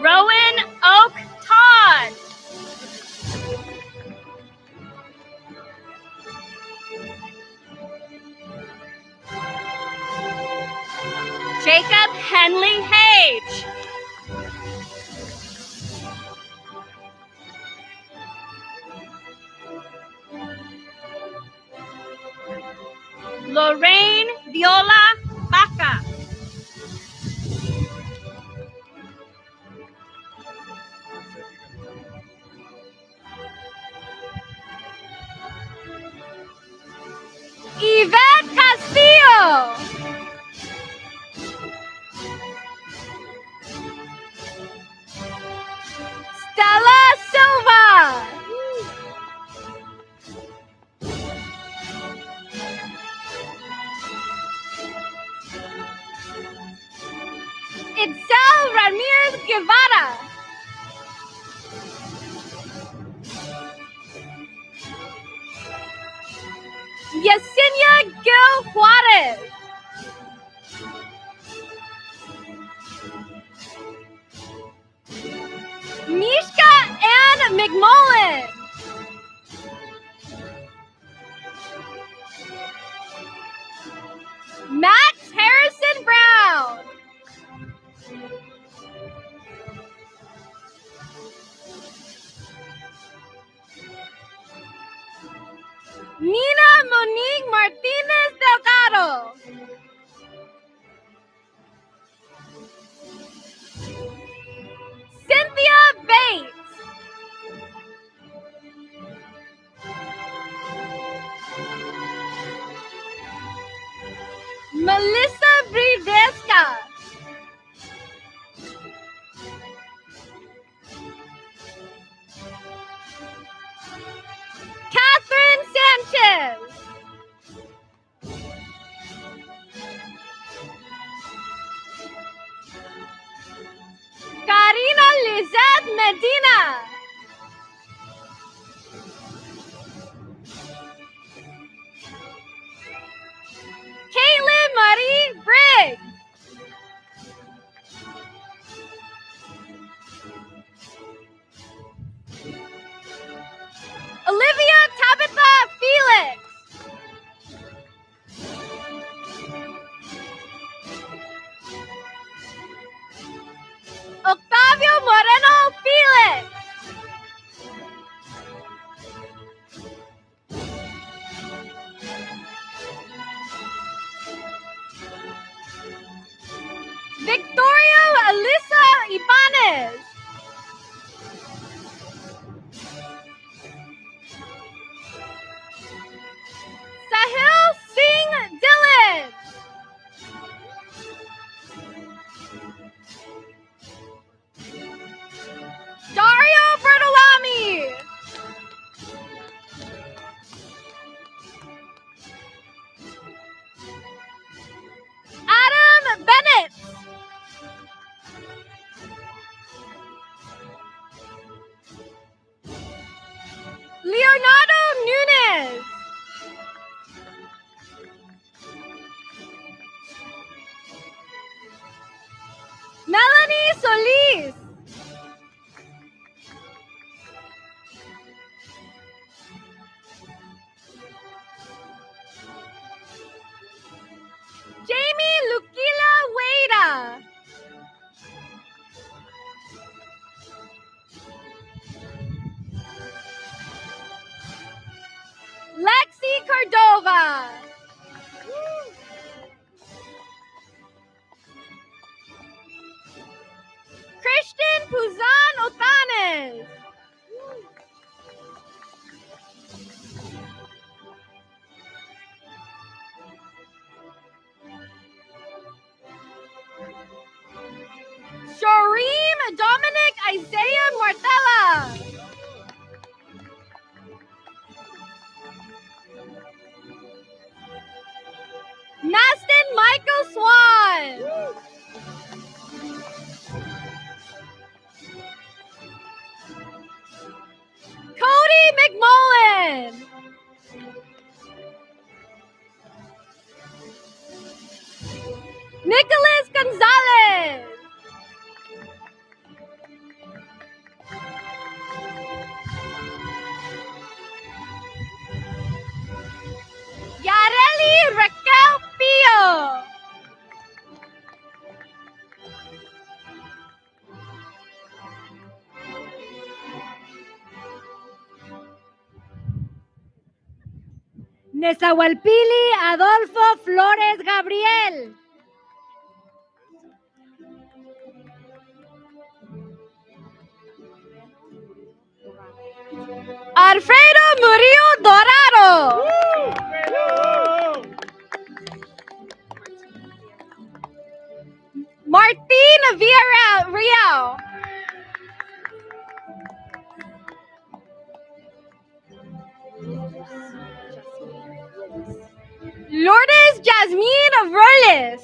Rowan Oak Todd. Jacob Henley Hage. Lorraine Viola Baca. Yvette Castillo. Stella Silva. Itzel Ramirez Guevara. Yesenia Gil Juarez. Mishka Ann McMullen. Max Harrison Brown. Nina Monique Martinez Delgado. Bates. Melissa Brideska. Catherine Sanchez. Karina Lizette Medina. Caitlin Marie Briggs. Olivia Tabitha Felix. Octavio Moreno Felix. Victoria Alyssa Ibanez. Sahil Singh Dillon. Dario Bertolami. Adam Bennett. Leonardo Nunez. Melanie Solis. Jamie Lukila Wada. Lexi Cordova. Christian Puzan Otanes. Shoreem Dominic Isaiah Martella. Maston Michael Swan. Cody McMullen. Nicholas Gonzalez. Yareli Raquel Pio. Nezahualpili Adolfo Flores Gabriel. Alfredo Murillo Dorado. Martín Villarreal. Lourdes Jasmine Robles.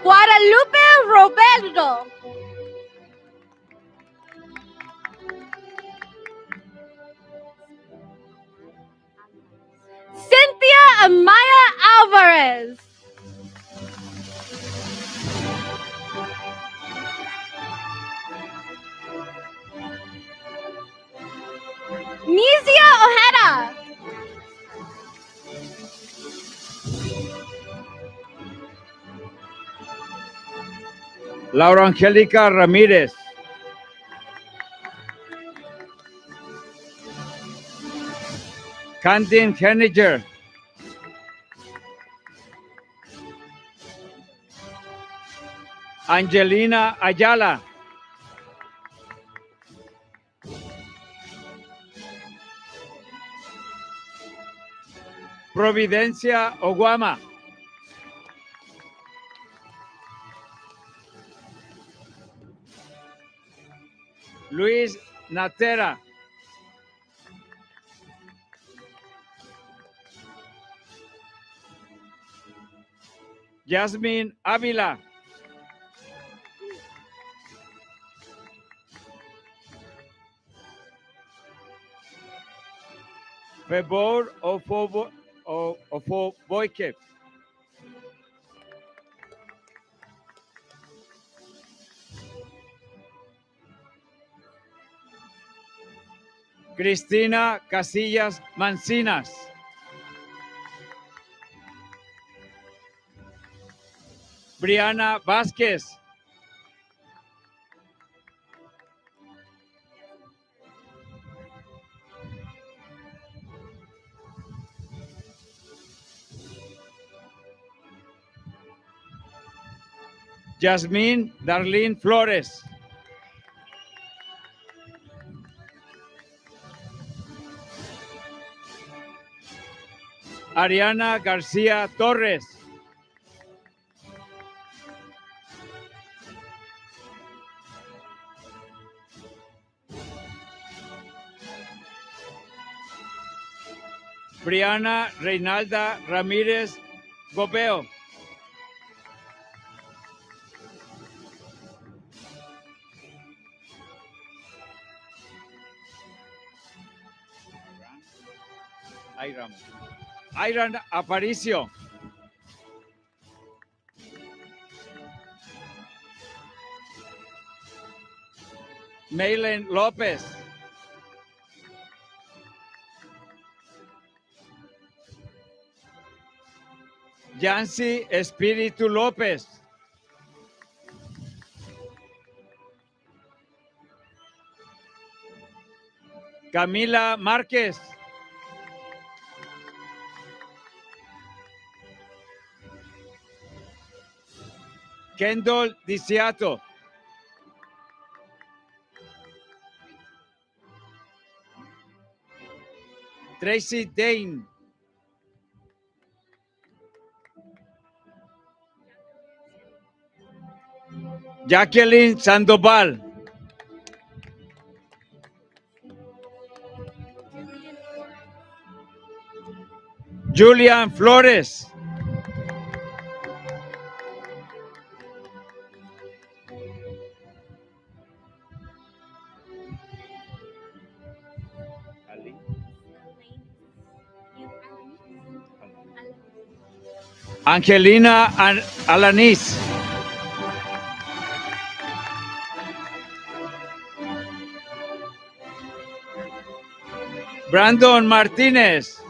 Guadalupe Roberto. Cynthia Amaya Alvarez. Nizia Ojeda. Laura Angelica Ramirez. Candine Henniger. Angelina Ayala. Providencia Oguama. Luis Natera. Jasmine Avila. Febor Ofoboyke. Cristina Casillas Mancinas. Briana Vázquez. Yasmín Darlene Flores. Ariana García Torres. Briana Reinalda Ramírez Gobeo. Ayran Aparicio. Maylen López. Yancy Espíritu López. Camila Márquez. Kendall Diciato. Tracy Dane. Jacqueline Sandoval. Julian Flores. Angelina Alanis. Brandon Martínez.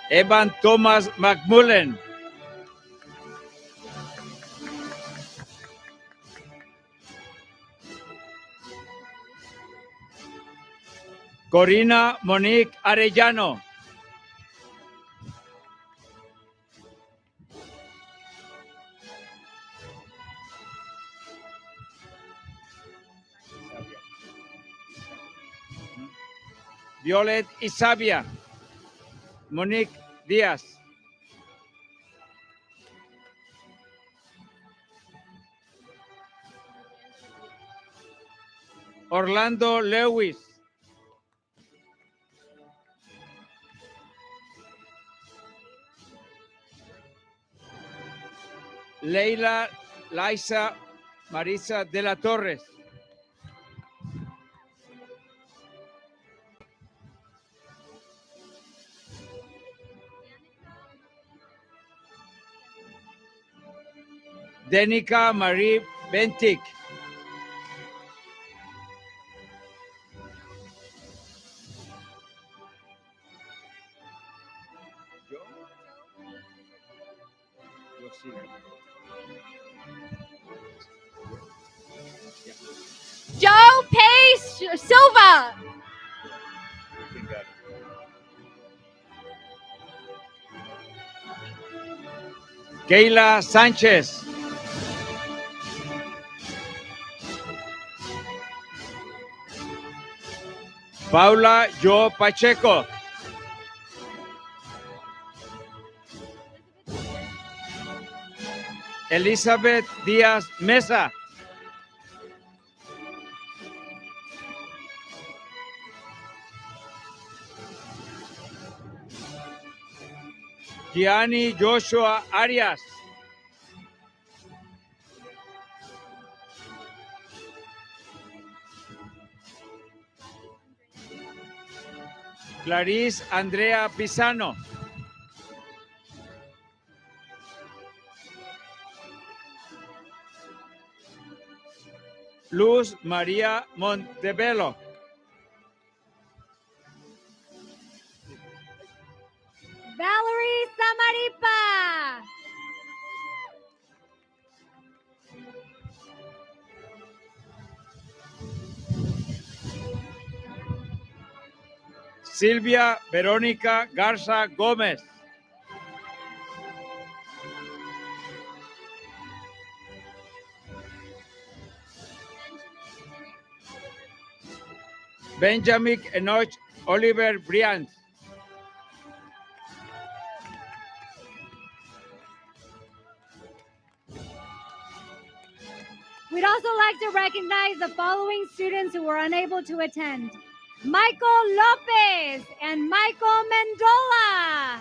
Evan Thomas McMullen. Corina Monique Arellano. Violet Isabia. Monique Díaz. Orlando Lewis. Leila Laisa Marisa de la Torres. Denica Marie Bentic. Joe Pace Silva. Keila Sánchez. Paula Jo Pacheco. Elizabeth Díaz Mesa. Gianni Joshua Arias. Clarice Andrea Pisano. Luz María Montebello. Valerie Samaripa. Silvia Verónica Garza Gómez. Benjamin Enoch Oliver Briand. We'd also like to recognize the following students who were unable to attend: Michael Lopez and Michael Mendola.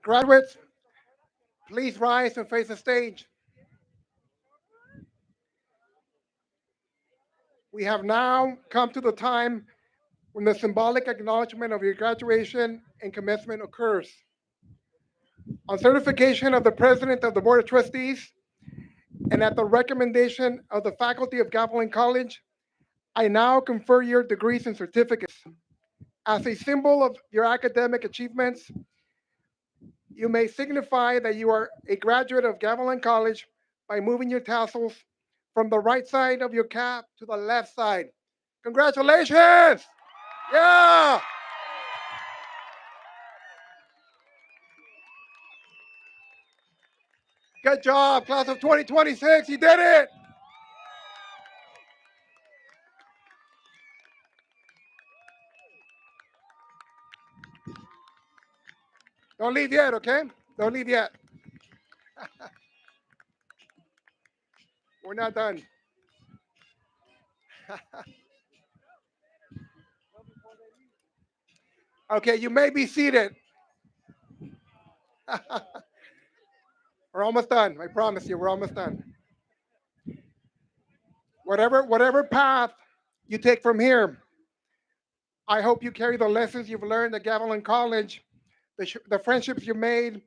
Graduates, please rise and face the stage. We have now come to the time when the symbolic acknowledgement of your graduation and commencement occurs. On certification of the President of the Board of Trustees and at the recommendation of the faculty of Gavilan College, I now confer your degrees and certificates. As a symbol of your academic achievements, you may signify that you are a graduate of Gavilan College by moving your tassels from the right side of your cap to the left side. Congratulations! Yeah! Good job, class of 2026. You did it! Don't leave yet, okay? Don't leave yet. We're not done. Okay, you may be seated. We're almost done. I promise you, we're almost done. Whatever path you take from here, I hope you carry the lessons you've learned at Gavilan College, the friendships you made,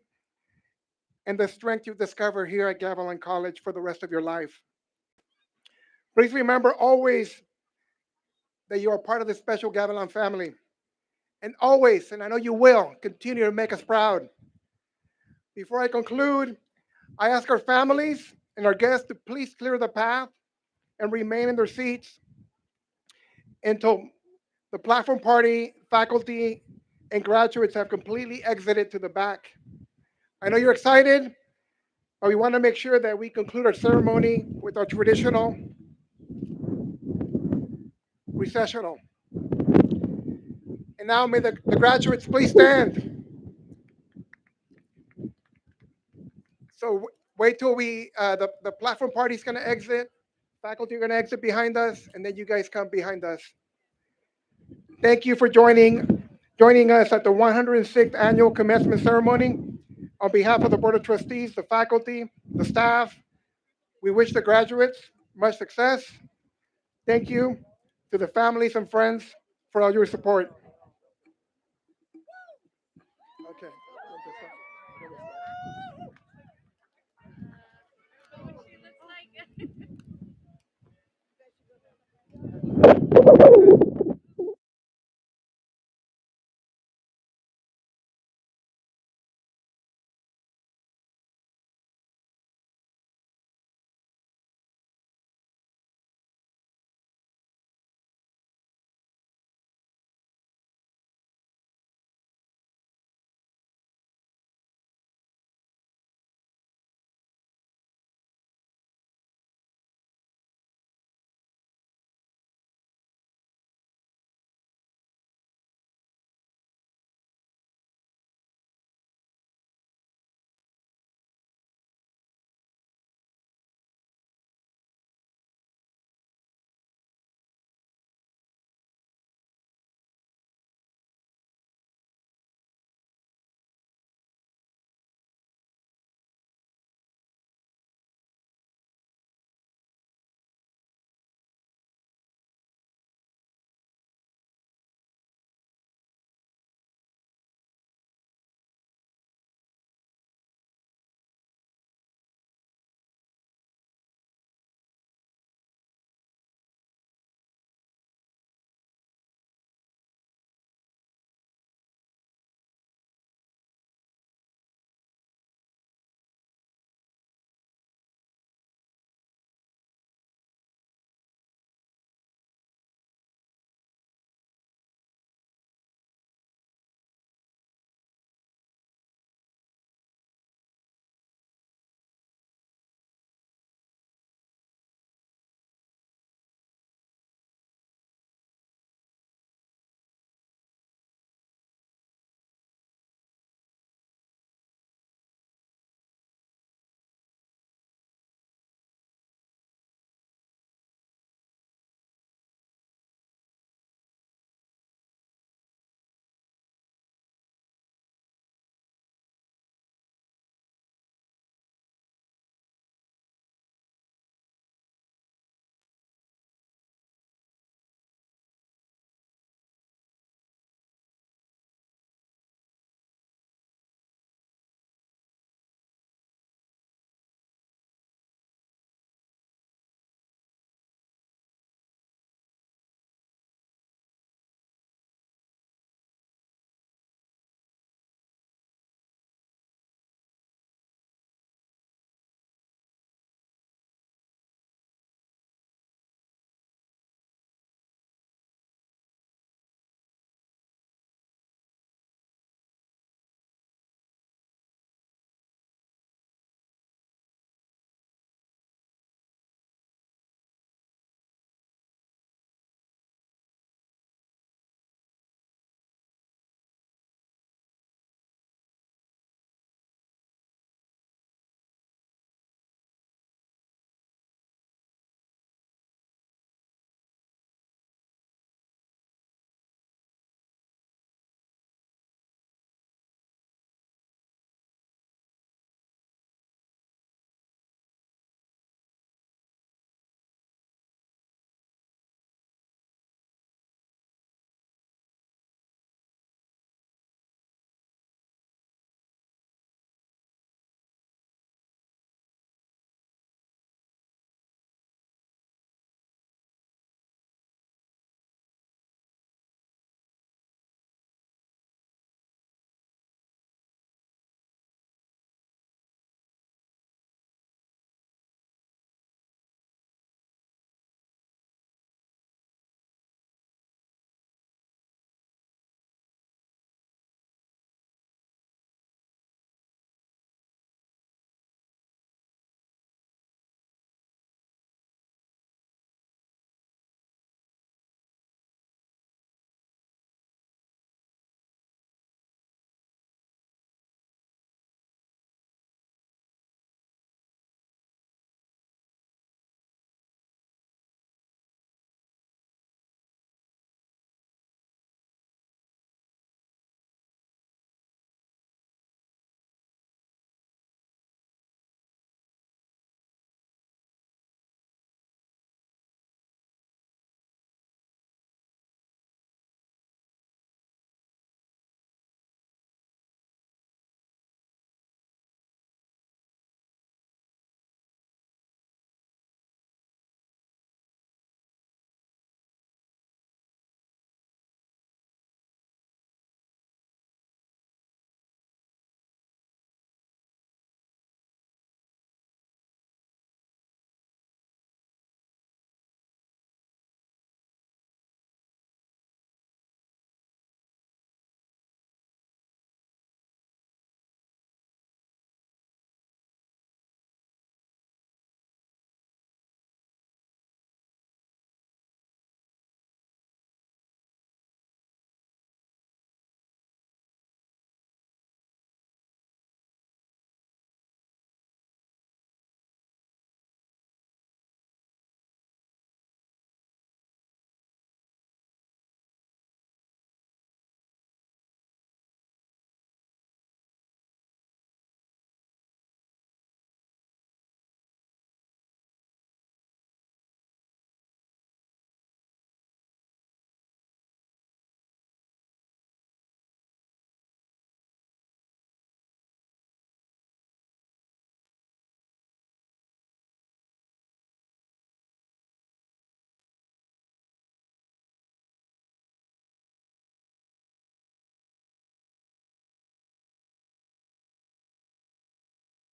and the strength you've discovered here at Gavilan College for the rest of your life. Please remember always that you are part of the special Gavilan family. And always, and I know you will, continue to make us proud. Before I conclude, I ask our families and our guests to please clear the path and remain in their seats until the platform party, faculty, and graduates have completely exited to the back. I know you're excited, but we want to make sure that we conclude our ceremony with our traditional recessional. And now may the graduates please stand. So wait till the platform party is going to exit, faculty are going to exit behind us, and then you guys come behind us. Thank you for joining us at the 106th annual commencement ceremony. On behalf of the Board of Trustees, the faculty, the staff, we wish the graduates much success. Thank you to the families and friends for all your support. Okay.